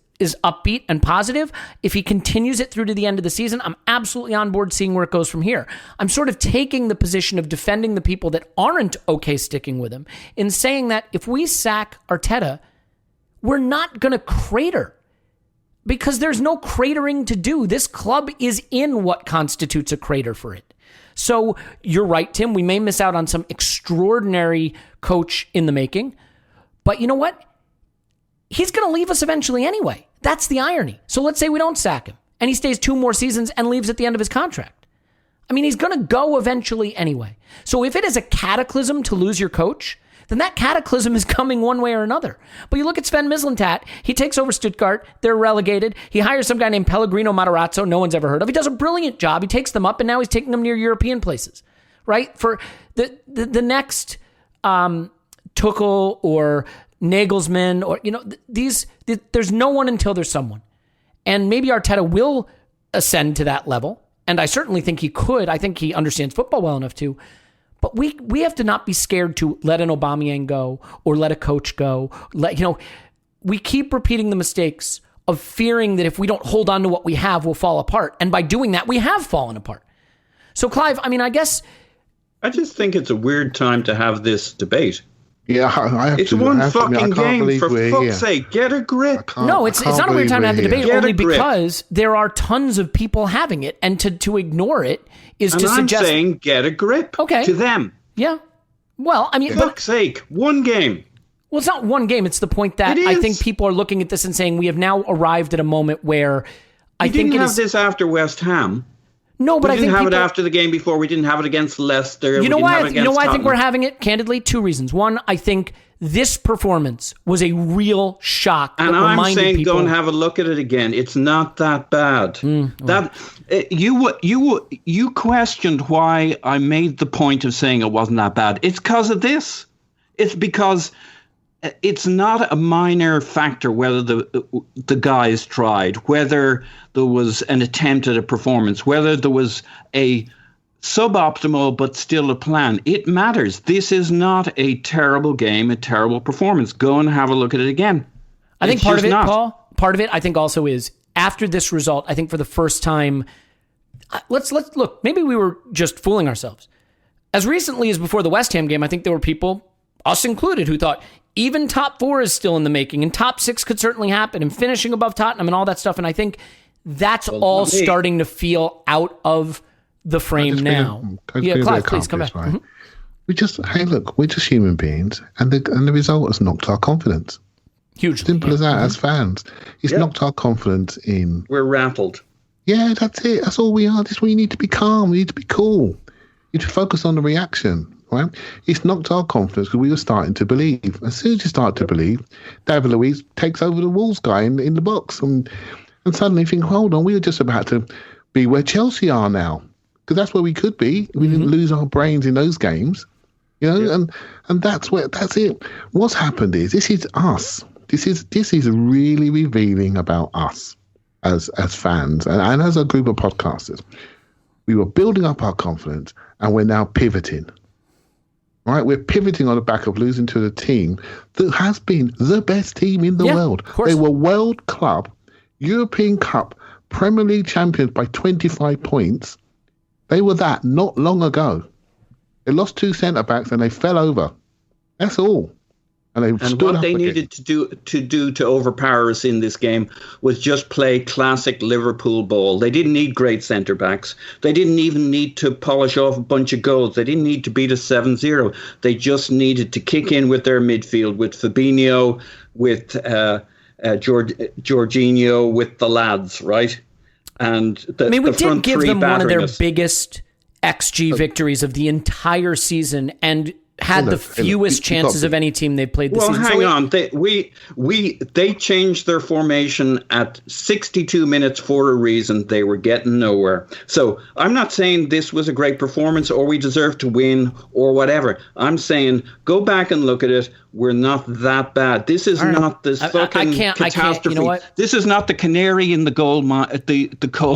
upbeat and positive. If he continues it through to the end of the season, I'm absolutely on board seeing where it goes from here. I'm sort of taking the position of defending the people that aren't okay sticking with him in saying that if we sack Arteta, we're not going to crater because there's no cratering to do. This club is in what constitutes a crater for it. So you're right, Tim. We may miss out on some extraordinary coach in the making, but you know what? He's going to leave us eventually anyway. That's the irony. So let's say we don't sack him and he stays 2 more seasons and leaves at the end of his contract. I mean, he's going to go eventually anyway. So if it is a cataclysm to lose your coach, then that cataclysm is coming one way or another. But you look at Sven Mislintat, he takes over Stuttgart, they're relegated, he hires some guy named Pellegrino Matarazzo, no one's ever heard of. He does a brilliant job, he takes them up, and now he's taking them near European places, right? For the next Tuchel or Nagelsmann, or, you know, there's no one until there's someone. And maybe Arteta will ascend to that level, and I certainly think he could. I think he understands football well enough to. But we have to not be scared to let an Aubameyang go or let a coach go. We keep repeating the mistakes of fearing that if we don't hold on to what we have, we'll fall apart. And by doing that, we have fallen apart. So, Clive, I mean, I guess... I just think it's a weird time to have this debate. Yeah, it's one fucking game, for fuck's sake. Get a grip. No, it's not a weird time to have the debate, only because there are tons of people having it, and to ignore it is to suggest... I'm saying get a grip to them. Yeah. Well, I mean... For fuck's sake, one game. Well, it's not one game. It's the point that I think people are looking at this and saying we have now arrived at a moment where we didn't have this after West Ham. No, but I think we didn't have it after the game before. We didn't have it against Leicester. You know why I think we're having it? Candidly, 2 reasons. One, I think this performance was a real shock. And I'm saying go and have a look at it again. It's not that bad. You questioned why I made the point of saying it wasn't that bad. It's because of this. It's because it's not a minor factor whether the guys tried, whether there was an attempt at a performance, whether there was a suboptimal but still a plan. It matters. This is not a terrible game, a terrible performance. Go and have a look at it again. I think part of it, Paul, I think also is after this result, I think for the first time, let's look, maybe we were just fooling ourselves. As recently as before the West Ham game, I think there were people, us included, who thought even top 4 is still in the making and top 6 could certainly happen and finishing above Tottenham and all that stuff. And I think that's all starting to feel out of the frame now. Clive, please come back. Right? Mm-hmm. We're just human beings, and the result has knocked our confidence. Hugely. Simple as that. As fans, it's knocked our confidence in. We're rattled. Yeah, that's it. That's all we are. This is where you need to be calm. You need to be cool. You need to focus on the reaction. Right? It's knocked our confidence because we were starting to believe. As soon as you start to believe, David Luiz takes over the Wolves guy in the box, and suddenly you think, hold on, we were just about to be where Chelsea are now, because that's where we could be. We didn't lose our brains in those games, and that's it. What's happened is this is us. This is really revealing about us as fans and as a group of podcasters. We were building up our confidence, and we're now pivoting. Right, we're pivoting on the back of losing to the team that has been the best team in the world. They were World Club, European Cup, Premier League champions by 25 points. They were that not long ago. They lost 2 centre-backs and they fell over. That's all. And what they needed to do to overpower us in this game was just play classic Liverpool ball. They didn't need great centre backs. They didn't even need to polish off a bunch of goals. They didn't need to beat us 7-0. They just needed to kick in with their midfield, with Fabinho, with Jorginho, with the lads, right? And we did give them one of their biggest XG victories of the entire season, and had the fewest chances of any team they played this season. Well, hang on. They changed their formation at 62 minutes for a reason. They were getting nowhere. So I'm not saying this was a great performance or we deserve to win or whatever. I'm saying go back and look at it. We're not that bad. This is not this fucking catastrophe. You know what? This is not the canary in the coal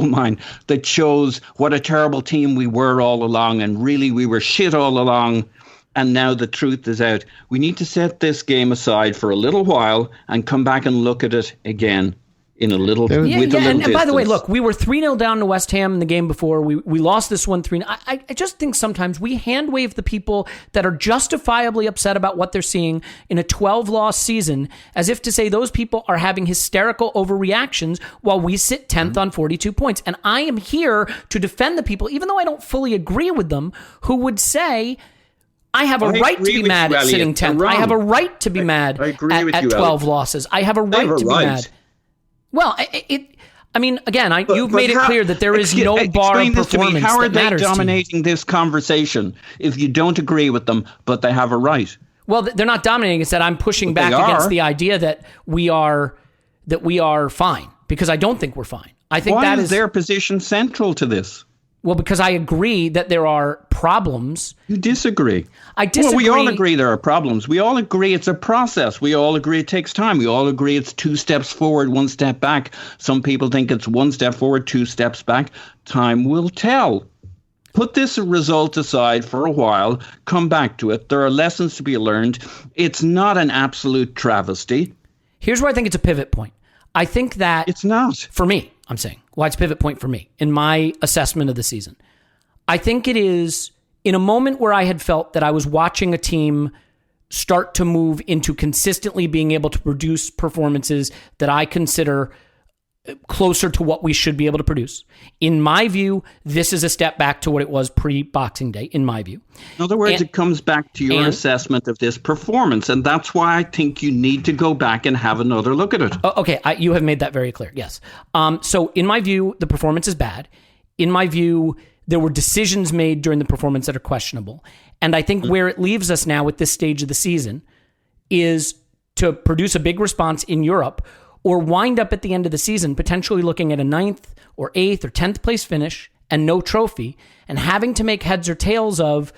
mine that shows what a terrible team we were all along, and really we were shit all along. And now the truth is out. We need to set this game aside for a little while and come back and look at it again in a little distance. And by the way, look, we were 3-0 down to West Ham in the game before. We lost this one 3-0. I just think sometimes we hand wave the people that are justifiably upset about what they're seeing in a 12-loss season as if to say those people are having hysterical overreactions while we sit 10th on 42 points. And I am here to defend the people, even though I don't fully agree with them, who would say, I have a right to be mad at sitting 10th. I have a right to be mad at 12 losses. I have a right to be mad. Well, again, you've made it clear that there is no bar performance that matters. How are they dominating this conversation if you don't agree with them, but they have a right? Well, they're not dominating. It's that I'm pushing back against the idea that we are fine, because I don't think we're fine. I think Why is their position central to this? Well, because I agree that there are problems. You disagree. I disagree. Well, we all agree there are problems. We all agree it's a process. We all agree it takes time. We all agree it's 2 steps forward, 1 step back. Some people think it's 1 step forward, 2 steps back. Time will tell. Put this result aside for a while. Come back to it. There are lessons to be learned. It's not an absolute travesty. Here's where I think it's a pivot point. I think that... It's not. For me, I'm saying. Why it's a pivot point for me in my assessment of the season. I think it is in a moment where I had felt that I was watching a team start to move into consistently being able to produce performances that I consider closer to what we should be able to produce. In my view, this is a step back to what it was pre-Boxing Day, in my view. In other words, it comes back to your assessment of this performance, and that's why I think you need to go back and have another look at it. Okay, you have made that very clear, yes. So in my view, the performance is bad. In my view, there were decisions made during the performance that are questionable. And I think where it leaves us now at this stage of the season is to produce a big response in Europe, or wind up at the end of the season potentially looking at a 9th or 8th or 10th place finish and no trophy, and having to make heads or tails of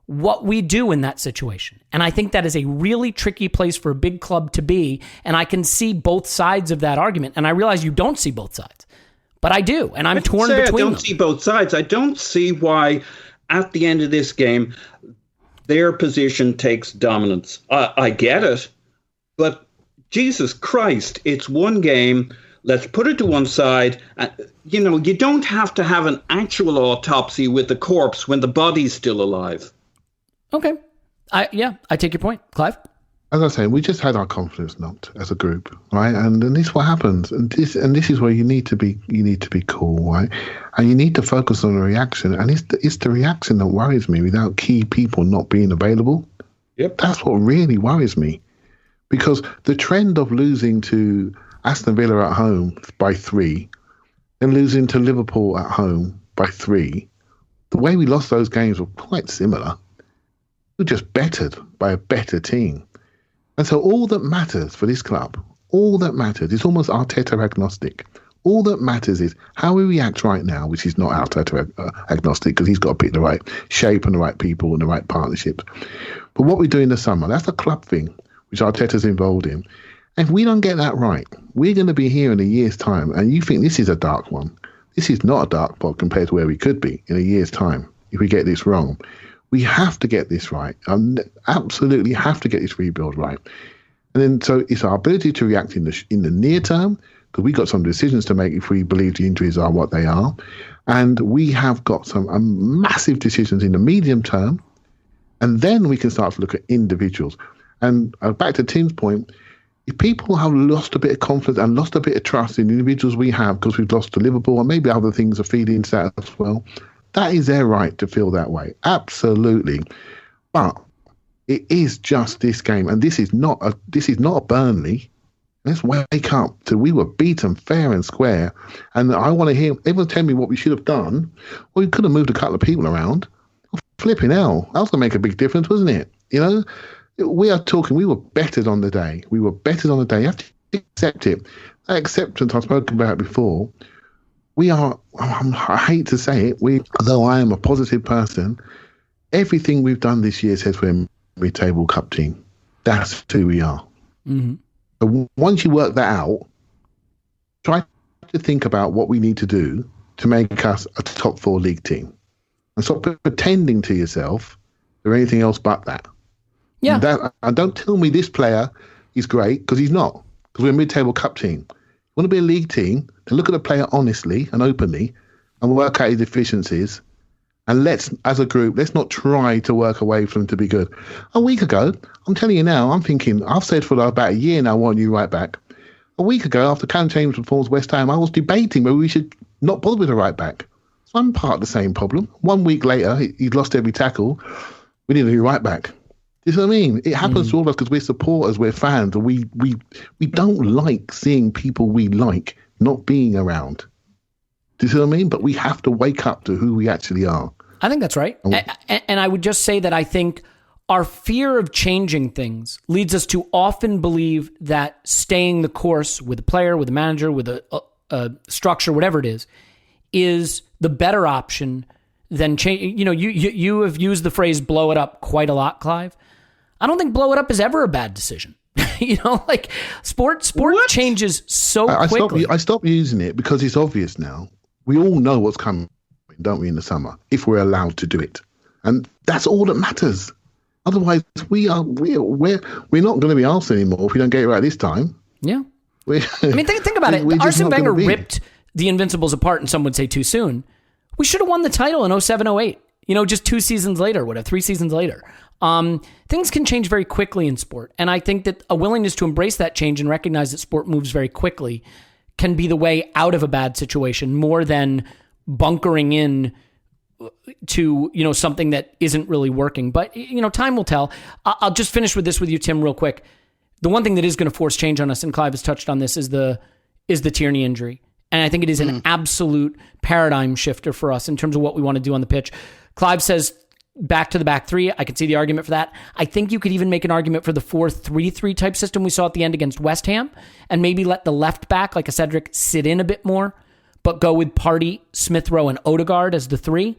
what we do in that situation. And I think that is a really tricky place for a big club to be, and I can see both sides of that argument. And I realize you don't see both sides, but I do, and I'm torn between them. I don't see both sides. I don't see why at the end of this game their position takes dominance. I get it, but Jesus Christ, it's one game. Let's put it to one side. You don't have to have an actual autopsy with the corpse when the body's still alive. Okay. I take your point. Clive? As I say, we just had our confidence knocked as a group, right? And this is what happens. And this is where you need to be cool, right? And you need to focus on the reaction. And it's the reaction that worries me without key people not being available. Yep. That's what really worries me. Because the trend of losing to Aston Villa at home by 3, then losing to Liverpool at home by 3, the way we lost those games were quite similar. We were just bettered by a better team. And so all that matters for this club, all that matters is almost Arteta agnostic. All that matters is how we react right now, which is not Arteta agnostic, because he's got to pick the right shape and the right people and the right partnerships. But what we do in the summer, that's a club thing, which Arteta's involved in. And if we don't get that right, we're going to be here in a year's time, and you think this is a dark one. This is not a dark spot compared to where we could be in a year's time if we get this wrong. We have to get this right. Absolutely have to get this rebuild right. And then so it's our ability to react in the near term, because we've got some decisions to make if we believe the injuries are what they are. And we have got some massive decisions in the medium term. And then we can start to look at individuals. And back to Tim's point, if people have lost a bit of confidence and lost a bit of trust in the individuals we have because we've lost to Liverpool and maybe other things are feeding into that as well, that is their right to feel that way. Absolutely. But it is just this game. And this is not a Burnley. Let's wake up to we were beaten fair and square. And I want to hear everyone tell me what we should have done. Well, we could have moved a couple of people around. Flipping hell. That was going to make a big difference, wasn't it? You know? We are talking, we were bettered on the day. We were bettered on the day. You have to accept it. That acceptance I've spoken about before, I hate to say it, although I am a positive person, everything we've done this year says we're a mid-table cup team. That's who we are. Mm-hmm. So once you work that out, try to think about what we need to do to make us a top 4 league team. And stop pretending to yourself they're anything else but that. Yeah. And don't tell me this player is great, because he's not. Because we're a mid-table cup team. You want to be a league team, to look at a player honestly and openly and work out his deficiencies. And as a group, let's not try to work away for him to be good. A week ago, I'm telling you now, I'm thinking, I've said for about a year now, I want you right back. A week ago, after Callum Chambers performs West Ham, I was debating whether we should not bother with a right back. So I'm part of the same problem. 1 week later, he'd lost every tackle. We need a new right back. You know what I mean? It happens to all of us because we're supporters, we're fans, and we don't like seeing people we like not being around. Do you see what I mean? But we have to wake up to who we actually are. I think that's right. And I would just say that I think our fear of changing things leads us to often believe that staying the course with a player, with a manager, with a structure, whatever it is the better option than change. You know, you have used the phrase "blow it up" quite a lot, Clive. I don't think blow it up is ever a bad decision. You know, like sport changes so quickly. I stopped using it because it's obvious now. We all know what's coming, don't we, in the summer, if we're allowed to do it. And that's all that matters. Otherwise, we're not going to be Arsenal anymore if we don't get it right this time. Yeah. I mean, think about it. Arsene Wenger ripped the Invincibles apart, and some would say too soon. We should have won the title in 07-08. You know, just 2 seasons later, 3 seasons later. Things can change very quickly in sport. And I think that a willingness to embrace that change and recognize that sport moves very quickly can be the way out of a bad situation more than bunkering in to, you know, something that isn't really working. But, you know, time will tell. I'll just finish with this with you, Tim, real quick. The one thing that is going to force change on us, and Clive has touched on this, is the Tierney injury. And I think it is an absolute paradigm shifter for us in terms of what we want to do on the pitch. Clive says back to the back three. I can see the argument for that. I think you could even make an argument for the 4-3-3 type system we saw at the end against West Ham, and maybe let the left back, like a Cedric, sit in a bit more, but go with Partey, Smith Rowe, and Odegaard as the 3.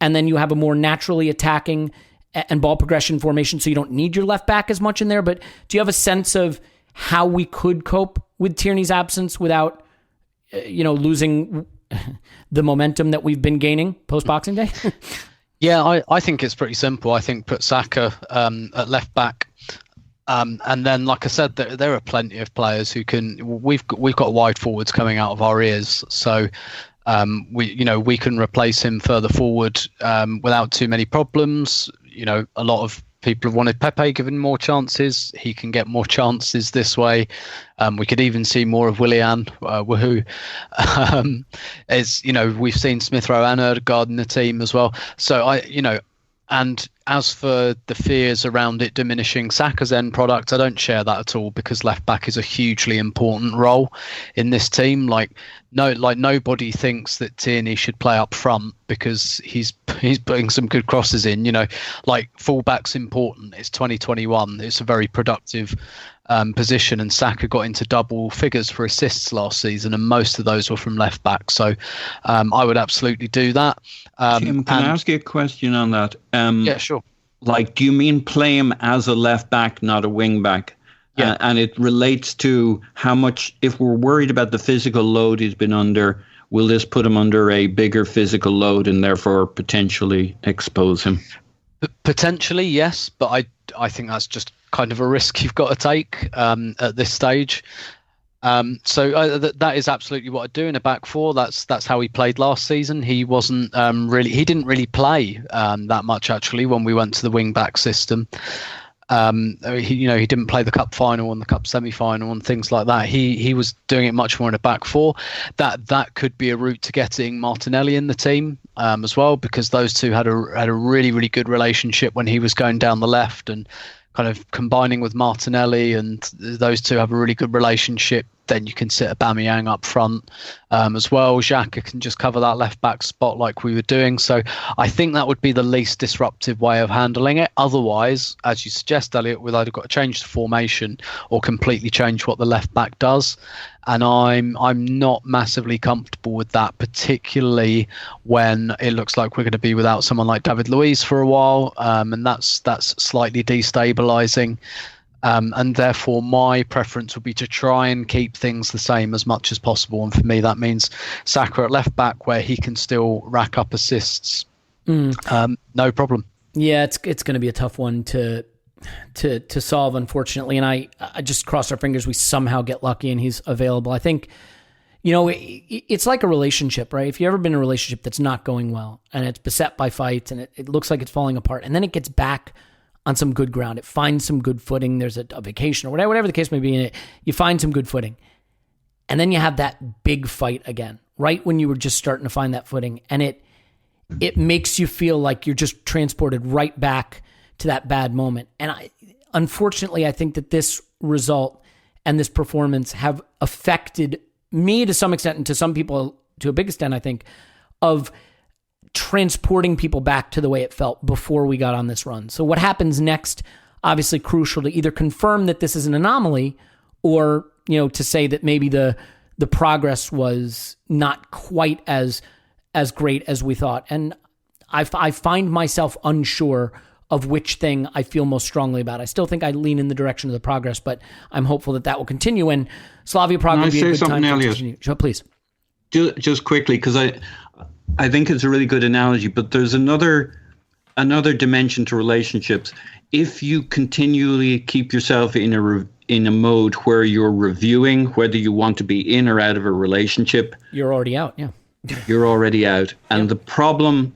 And then you have a more naturally attacking and ball progression formation, so you don't need your left back as much in there. But do you have a sense of how we could cope with Tierney's absence without, losing the momentum that we've been gaining post-Boxing Day? Yeah, I think it's pretty simple. I think put Saka at left back. And then, like I said, there are plenty of players who can. We've got wide forwards coming out of our ears, so we can replace him further forward without too many problems. You know, a lot of people have wanted Pepe given more chances. He can get more chances this way. We could even see more of Willian. Woohoo! We've seen Smith Rowe and Odegaard in the team as well. So and as for the fears around it diminishing Saka's end product, I don't share that at all, because left back is a hugely important role in this team. Nobody thinks that Tierney should play up front because he's putting some good crosses in. Fullback's important. It's 2021. It's a very productive position, and Saka got into double figures for assists last season, and most of those were from left back. So I would absolutely do that. Tim, can I ask you a question on that? Yeah, sure. Do you mean play him as a left back, not a wing back? Yeah. And it relates to how much, if we're worried about the physical load he's been under, will this put him under a bigger physical load and therefore potentially expose him? Potentially, yes, but I think that's just kind of a risk you've got to take at this stage. That is absolutely what I'd do in a back four. That's how he played last season. He wasn't he didn't really play that much actually when we went to the wing back system. He didn't play the cup final and the cup semi-final and things like that. He was doing it much more in a back four. That could be a route to getting Martinelli in the team as well, because those two had a really, really good relationship when he was going down the left, and kind of combining with Martinelli, and those two have a really good relationship. Then you can sit Aubameyang up front as well. Xhaka can just cover that left back spot like we were doing. So I think that would be the least disruptive way of handling it. Otherwise, as you suggest, Elliot, we've either got to change the formation or completely change what the left back does. And I'm not massively comfortable with that, particularly when it looks like we're going to be without someone like David Luiz for a while, and that's slightly destabilising. And therefore, my preference would be to try and keep things the same as much as possible. And for me, that means Saka at left back, where he can still rack up assists. No problem. Yeah, it's going to be a tough one to solve, unfortunately. And I just cross our fingers we somehow get lucky and he's available. I think, it's like a relationship, right? If you've ever been in a relationship that's not going well and it's beset by fights and it looks like it's falling apart, and then it gets back on some good ground, it finds some good footing, there's a vacation or whatever the case may be in it, you find some good footing. And then you have that big fight again, right when you were just starting to find that footing. And it makes you feel like you're just transported right back to that bad moment. And unfortunately, I think that this result and this performance have affected me to some extent, and to some people to a big extent, I think, of transporting people back to the way it felt before we got on this run. So what happens next, obviously crucial to either confirm that this is an anomaly, or, to say that maybe the progress was not quite as great as we thought. And I find myself unsure of which thing I feel most strongly about. I still think I lean in the direction of the progress, but I'm hopeful that will continue, and Slavia Prague will be a good time to continue. Sure, please. Just quickly, because I think it's a really good analogy, but there's another dimension to relationships. If you continually keep yourself in a mode where you're reviewing whether you want to be in or out of a relationship, you're already out. Yeah, you're already out. And the problem,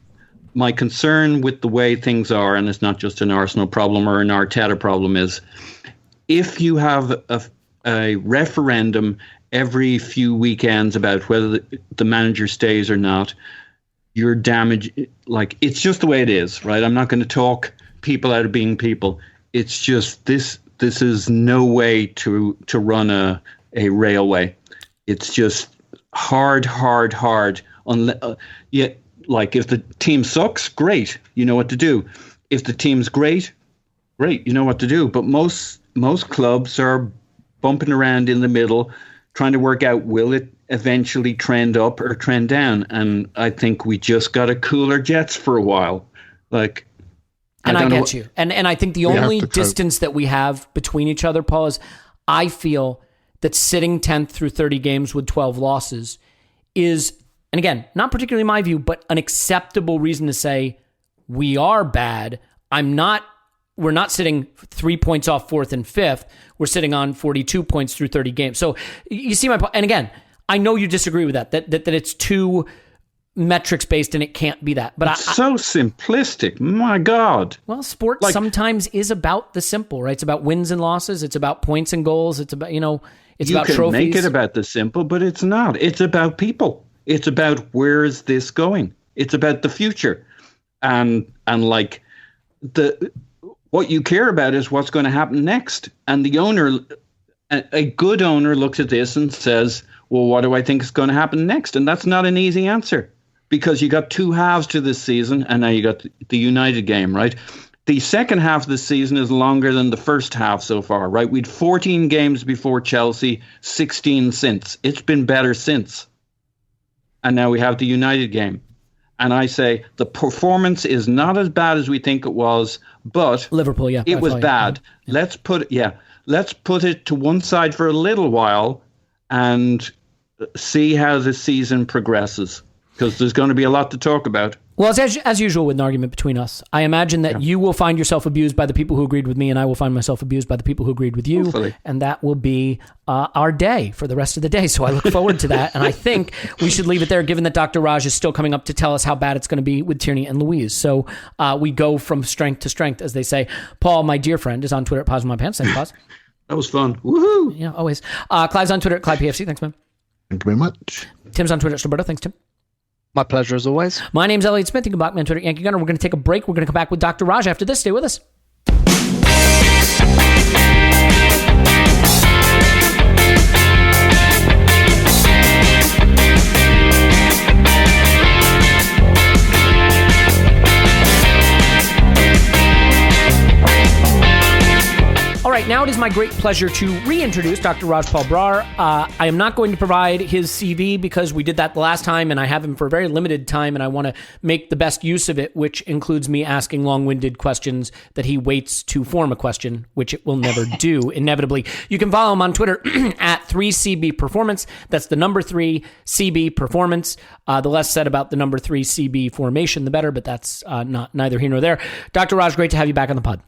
my concern with the way things are, and it's not just an Arsenal problem or an Arteta problem, is if you have a referendum every few weekends about whether the manager stays or not, you're damaged. Like, it's just the way it is, right? I'm not going to talk people out of being people. It's just this is no way to run a railway. It's just hard. Like, if the team sucks, great, you know what to do. If the team's great, you know what to do. But most clubs are bumping around in the middle, trying to work out, will it eventually trend up or trend down? And I think we just got to cool our jets for a while. Like, and I get you. And I think the only distance that we have between each other, Paul, is I feel that sitting 10th through 30 games with 12 losses is, and again, not particularly my view, but an acceptable reason to say we are bad. We're not sitting 3 points off 4th and 5th. We're sitting on 42 points through 30 games. So you see my point. And again, I know you disagree with that it's too metrics based and it can't be that. But it's so simplistic. My God. Well, sports sometimes is about the simple, right? It's about wins and losses. It's about points and goals. It's about, it's about trophies. You can make it about the simple, but it's not. It's about people. It's about, where is this going? It's about the future. And like, what you care about is what's going to happen next. And the owner, a good owner, looks at this and says, well, what do I think is going to happen next? And that's not an easy answer, because you got two halves to this season, and now you got the United game, right? The second half of the season is longer than the first half so far, right? We'd 14 games before Chelsea, 16 since. It's been better since. And now we have the United game. And I say the performance is not as bad as we think it was, but Liverpool, yeah, it was bad. Yeah. Let's put it to one side for a little while and see how the season progresses, because there's going to be a lot to talk about. Well, it's as usual with an argument between us. I imagine that you will find yourself abused by the people who agreed with me, and I will find myself abused by the people who agreed with you. Hopefully. And that will be our day for the rest of the day. So I look forward to that. And I think we should leave it there, given that Dr. Raj is still coming up to tell us how bad it's going to be with Tierney and Luiz. So we go from strength to strength, as they say. Paul, my dear friend, is on Twitter at Pause in My Pants. Thanks, Pause. That was fun. Woohoo! Yeah, always. Clive's on Twitter at ClivePFC. Thanks, man. Thank you very much. Tim's on Twitter at Roberto. Thanks, Tim. My pleasure as always. My name's Elliot Smith. You can block me on Twitter, Yankee Gunner. We're going to take a break. We're going to come back with Dr. Raj after this. Stay with us. All right, now it is my great pleasure to reintroduce Dr. Rajpal Brar. I am not going to provide his CV because we did that the last time, and I have him for a very limited time, and I want to make the best use of it, which includes me asking long-winded questions that he waits to form a question, which it will never do, inevitably. You can follow him on Twitter at 3CB Performance. That's the number 3 CB Performance. The less said about the number 3 CB formation, the better, but that's neither here nor there. Dr. Raj, great to have you back on the pod.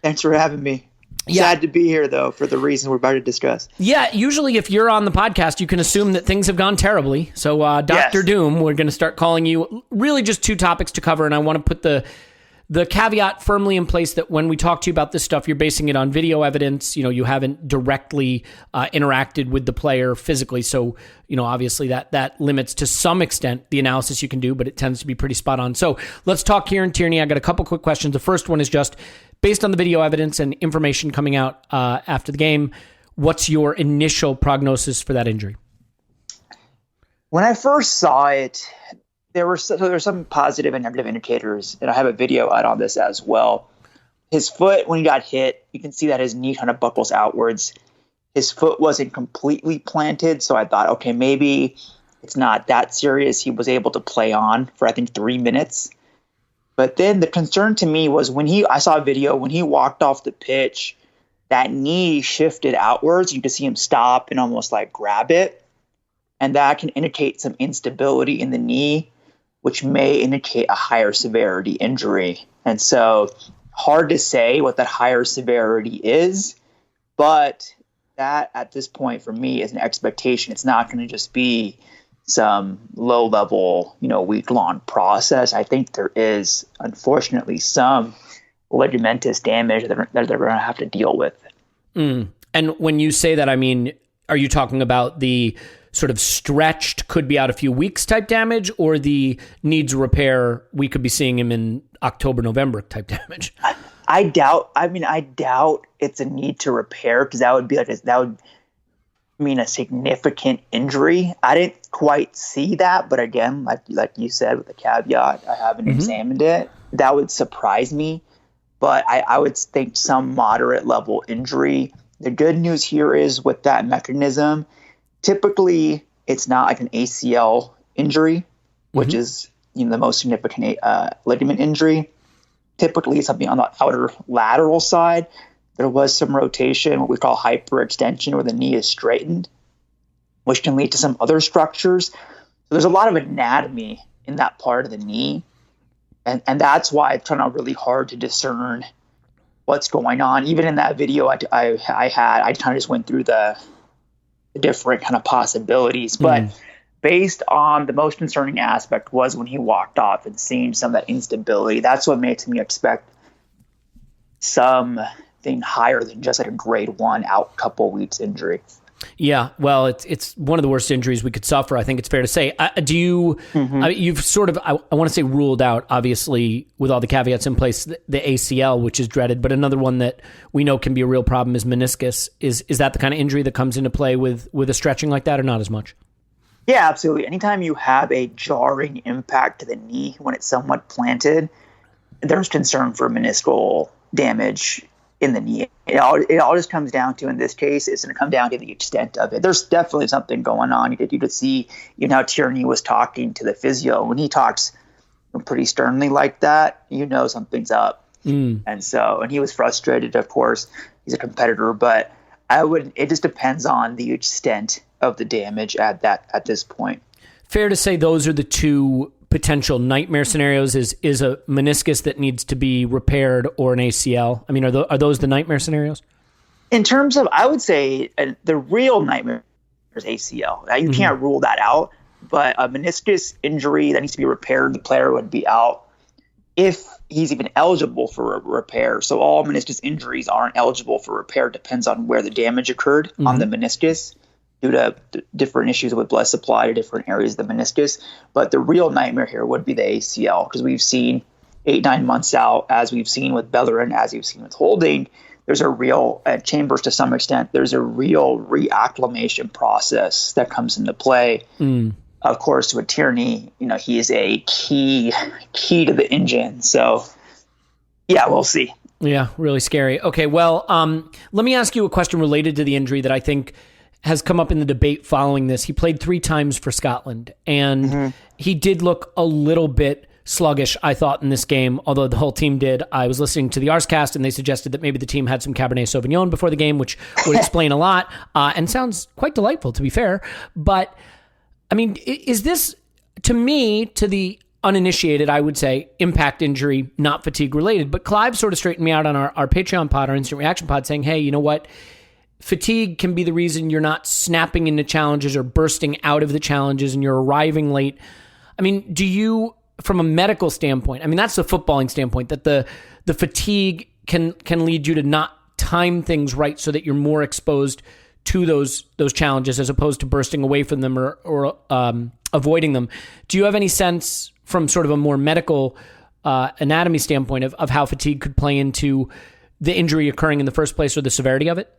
Thanks for having me. Yeah. Sad to be here, though, for the reason we're about to discuss. Yeah, usually if you're on the podcast, you can assume that things have gone terribly. So, Dr. Yes. Doom, we're going to start calling you. Really just 2 topics to cover, and I want to put the caveat firmly in place that when we talk to you about this stuff, you're basing it on video evidence. You know, you haven't directly interacted with the player physically. So, you know, obviously that limits to some extent the analysis you can do, but it tends to be pretty spot on. So let's talk Kieran Tierney. I got a couple quick questions. The first one is just based on the video evidence and information coming out after the game, what's your initial prognosis for that injury? When I first saw it, there were some positive and negative indicators, and I have a video out on this as well. His foot, when he got hit, you can see that his knee kind of buckles outwards. His foot wasn't completely planted, so I thought, okay, maybe it's not that serious. He was able to play on for, I think, 3 minutes. But then the concern to me was I saw a video, when he walked off the pitch, that knee shifted outwards. You could see him stop and almost like grab it. And that can indicate some instability in the knee, which may indicate a higher severity injury. And so hard to say what that higher severity is, but that at this point for me is an expectation. It's not going to just be some low level, week-long process. I think there is, unfortunately, some ligamentous damage that they're going to have to deal with. And when you say that, I mean, are you talking about the sort of stretched, could be out a few weeks type damage, or the needs repair, we could be seeing him in October, November type damage? I doubt it's a need to repair, because that would mean a significant injury. I didn't quite see that, but again, like you said, with the caveat, I haven't examined it. That would surprise me, but I would think some moderate level injury. The good news here is with that mechanism, typically it's not like an ACL injury, which is the most significant ligament injury. Typically something on the outer lateral side. There was some rotation, what we call hyperextension, where the knee is straightened, which can lead to some other structures. So there's a lot of anatomy in that part of the knee. And that's why it's turned out really hard to discern what's going on. Even in that video I kind of just went through the different kind of possibilities. But based on the most concerning aspect was when he walked off and seeing some of that instability. That's what makes me expect something higher than just like a grade 1 out couple weeks injury. Yeah, well, it's one of the worst injuries we could suffer. I think it's fair to say. Do you? You've sort of, I want to say, ruled out, obviously, with all the caveats in place, the ACL, which is dreaded. But another one that we know can be a real problem is meniscus. Is that the kind of injury that comes into play with a stretching like that, or not as much? Yeah, absolutely. Anytime you have a jarring impact to the knee when it's somewhat planted, there's concern for meniscal damage in the knee. It all just comes down to, in this case, it's going to come down to the extent of it. There's definitely something going on. You could see, how Tierney was talking to the physio. When he talks pretty sternly like that, something's up. And he was frustrated, of course. He's a competitor, but it just depends on the extent of the damage at this point. Fair to say those are the two potential nightmare scenarios is a meniscus that needs to be repaired or an ACL? I mean, are those the nightmare scenarios? In terms of, I would say the real nightmare is ACL. Now, you can't rule that out, but a meniscus injury that needs to be repaired, the player would be out if he's even eligible for a repair. So all meniscus injuries aren't eligible for repair. It depends on where the damage occurred on the meniscus due to different issues with blood supply to different areas of the meniscus. But the real nightmare here would be the ACL, because we've seen 8-9 months out, as we've seen with Bellerin, as we've seen with Holding, there's a real, at Chambers to some extent, there's a real reacclimation process that comes into play. Of course, with Tierney, he is a key to the engine. So, yeah, we'll see. Yeah, really scary. Okay, well, let me ask you a question related to the injury that I think has come up in the debate following this. He played 3 times for Scotland, and he did look a little bit sluggish, I thought, in this game, although the whole team did. I was listening to the Arscast, and they suggested that maybe the team had some Cabernet Sauvignon before the game, which would explain a lot, and sounds quite delightful, to be fair. But, I mean, is this, to me, to the uninitiated, I would say, impact injury, not fatigue related? But Clive sort of straightened me out on our Patreon pod, our instant reaction pod, saying, hey, you know what? Fatigue can be the reason you're not snapping into challenges or bursting out of the challenges and you're arriving late. I mean, do you, from a medical standpoint, I mean, that's the footballing standpoint, that the fatigue can lead you to not time things right so that you're more exposed to those challenges as opposed to bursting away from them or avoiding them. Do you have any sense from sort of a more medical anatomy standpoint of how fatigue could play into the injury occurring in the first place or the severity of it?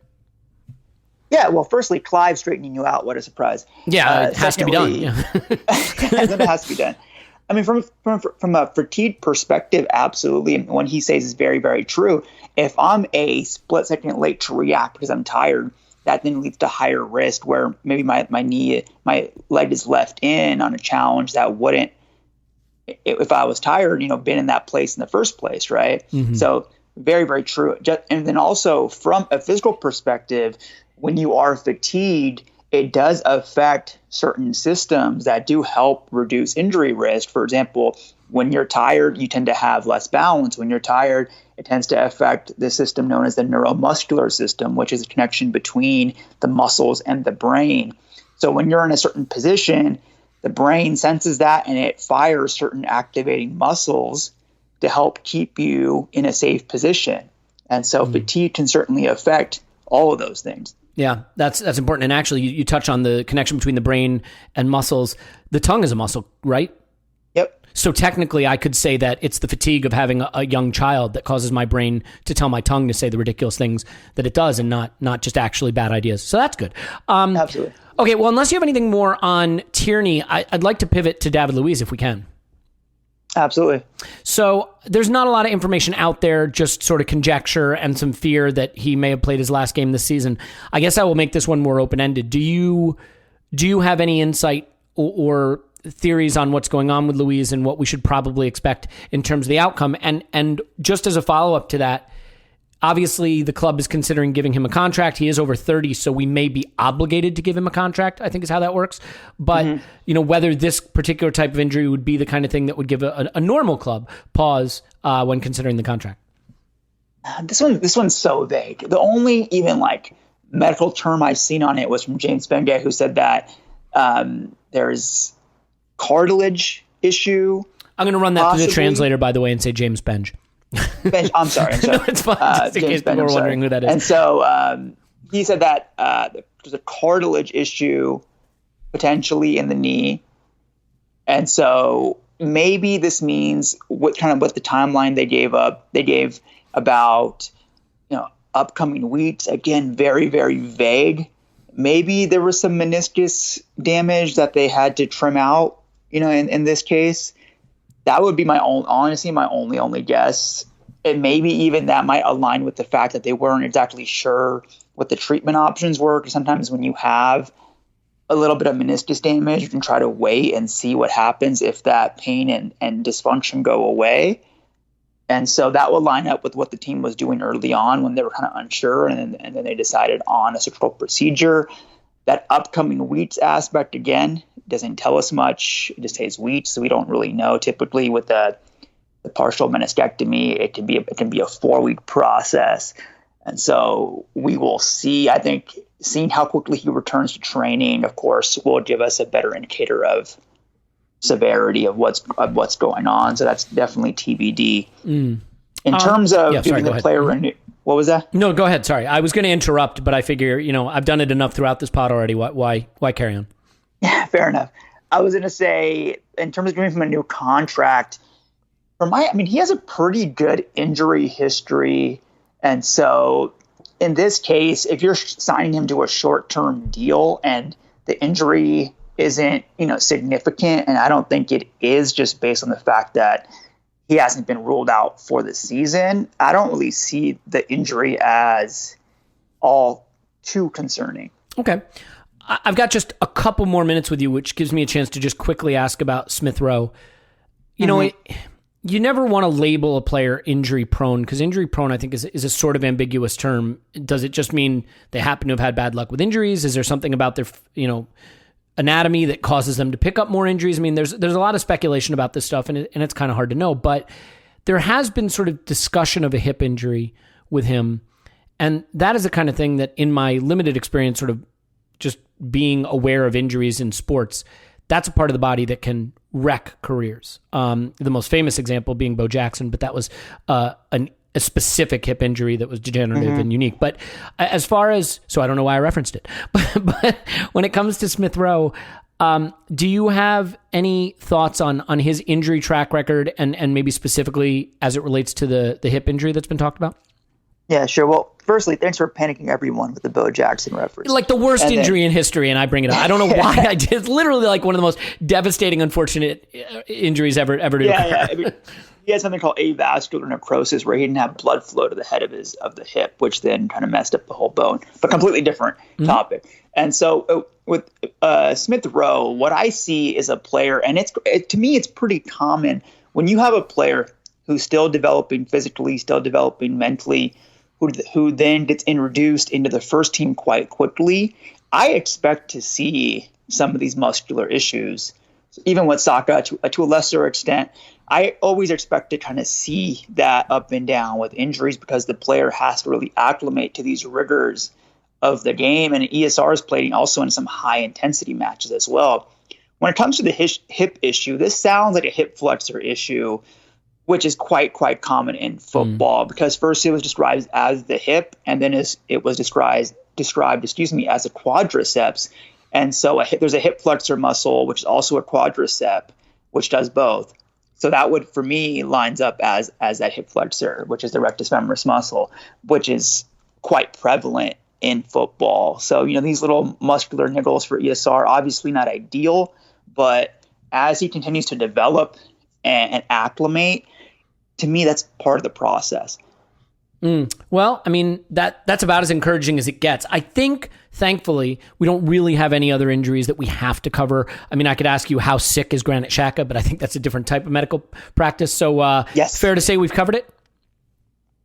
Yeah, well, firstly, Clive straightening you out. What a surprise. Yeah, it has to be done. Yeah. It has to be done. I mean, from a fatigue perspective, absolutely. And what he says is very, very true. If I'm a split second late to react because I'm tired, that then leads to higher risk where maybe my leg is left in on a challenge that wouldn't, if I was tired, been in that place in the first place, right? So very, very true. And then also from a physical perspective, when you are fatigued, it does affect certain systems that do help reduce injury risk. For example, when you're tired, you tend to have less balance. When you're tired, it tends to affect the system known as the neuromuscular system, which is a connection between the muscles and the brain. So when you're in a certain position, the brain senses that and it fires certain activating muscles to help keep you in a safe position. And so fatigue can certainly affect all of those things. Yeah, that's important. And actually, you touch on the connection between the brain and muscles. The tongue is a muscle, right? Yep. So technically, I could say that it's the fatigue of having a young child that causes my brain to tell my tongue to say the ridiculous things that it does and not just actually bad ideas. So that's good. Absolutely. Okay, well, unless you have anything more on Tierney, I'd like to pivot to David Luiz if we can. Absolutely. So there's not a lot of information out there, just sort of conjecture and some fear that he may have played his last game this season. I guess I will make this one more open-ended. Do you have any insight or theories on what's going on with Luiz and what we should probably expect in terms of the outcome? And just as a follow-up to that, obviously the club is considering giving him a contract. He is over 30, so we may be obligated to give him a contract, I think is how that works. But, whether this particular type of injury would be the kind of thing that would give a normal club pause when considering the contract. This one's so vague. The only even medical term I've seen on it was from James Benge, who said that there's cartilage issue. I'm going to run that through the translator, by the way, and say James Benge. I'm sorry. No, it's fine. Just in case people are wondering who that is. And so he said that there's a cartilage issue potentially in the knee. And so maybe this means what the timeline they gave about, upcoming weeks. Again, very, very vague. Maybe there was some meniscus damage that they had to trim out, in this case. That would be my only guess. And maybe even that might align with the fact that they weren't exactly sure what the treatment options were. Because sometimes when you have a little bit of meniscus damage, you can try to wait and see what happens if that pain and dysfunction go away. And so that would line up with what the team was doing early on when they were kind of unsure. And then they decided on a surgical procedure. That upcoming weeks aspect, again, doesn't tell us much. It just says weeks, so we don't really know. Typically with the partial meniscectomy, it can be a 4-week process. And so we will see. I think seeing how quickly he returns to training, of course, will give us a better indicator of severity of what's going on. So that's definitely TBD. In terms of giving the player what was that? No, go ahead. Sorry, I was going to interrupt, but I figure I've done it enough throughout this pod already. Why carry on? Yeah, fair enough. I was going to say, in terms of giving him a new contract, he has a pretty good injury history. And so in this case, if you're signing him to a short-term deal and the injury isn't, significant, and I don't think it is just based on the fact that he hasn't been ruled out for the season, I don't really see the injury as all too concerning. Okay. I've got just a couple more minutes with you, which gives me a chance to just quickly ask about Smith Rowe. You never want to label a player injury prone, because injury prone, I think, is a sort of ambiguous term. Does it just mean they happen to have had bad luck with injuries? Is there something about their, anatomy that causes them to pick up more injuries? I mean, there's a lot of speculation about this stuff, and it's kind of hard to know. But there has been sort of discussion of a hip injury with him, and that is the kind of thing that, in my limited experience, sort of just being aware of injuries in sports, that's a part of the body that can wreck careers. The most famous example being Bo Jackson, but that was a specific hip injury that was degenerative and unique. But as far as, so I don't know why I referenced it, but when it comes to Smith Rowe, do you have any thoughts on his injury track record and maybe specifically as it relates to the hip injury that's been talked about? Yeah, sure. Well, firstly, thanks for panicking everyone with the Bo Jackson reference. Like the worst injury in history, and I bring it up. I don't know why I did. It's literally like one of the most devastating, unfortunate injuries ever to occur. Yeah. I mean, he had something called avascular necrosis, where he didn't have blood flow to the head of the hip, which then kind of messed up the whole bone. But completely different topic. And so with Smith Rowe, what I see is a player, and to me, it's pretty common when you have a player who's still developing physically, still developing mentally, who then gets introduced into the first team quite quickly. I expect to see some of these muscular issues, even with Saka to a lesser extent. I always expect to kind of see that up and down with injuries, because the player has to really acclimate to these rigors of the game. And ESR is playing also in some high intensity matches as well. When it comes to the hip issue, this sounds like a hip flexor issue, which is quite common in football, because first it was described as the hip, and then it was described as a quadriceps. And so there's a hip flexor muscle, which is also a quadricep, which does both. So that would, for me, lines up as that hip flexor, which is the rectus femoris muscle, which is quite prevalent in football. So, these little muscular niggles for ESR, obviously not ideal, but as he continues to develop and acclimate, to me, that's part of the process. Well, I mean, that's about as encouraging as it gets. I think, thankfully, we don't really have any other injuries that we have to cover. I mean, I could ask you how sick is Granit Xhaka, but I think that's a different type of medical practice. So yes, fair to say we've covered it?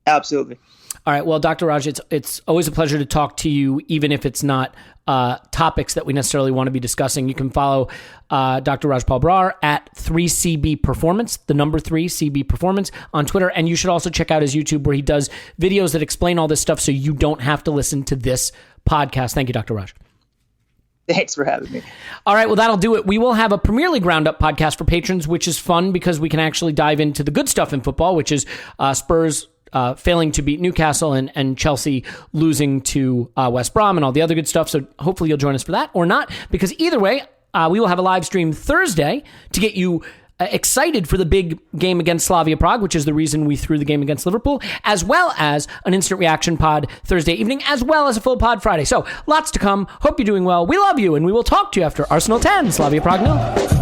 Absolutely. All right. Well, Dr. Raj, it's always a pleasure to talk to you, even if it's not topics that we necessarily want to be discussing. You can follow Dr. Rajpal Brar at 3CB Performance, the number 3CB Performance on Twitter. And you should also check out his YouTube, where he does videos that explain all this stuff so you don't have to listen to this podcast. Thank you, Dr. Raj. Thanks for having me. All right, well, that'll do it. We will have a Premier League Roundup podcast for patrons, which is fun because we can actually dive into the good stuff in football, which is Spurs failing to beat Newcastle and Chelsea losing to West Brom and all the other good stuff. So hopefully you'll join us for that, or not, because either way, we will have a live stream Thursday to get you excited for the big game against Slavia Prague, which is the reason we threw the game against Liverpool, as well as an instant reaction pod Thursday evening, as well as a full pod Friday. So lots to come. Hope you're doing well. We love you, and we will talk to you after Arsenal 10, Slavia Prague 0.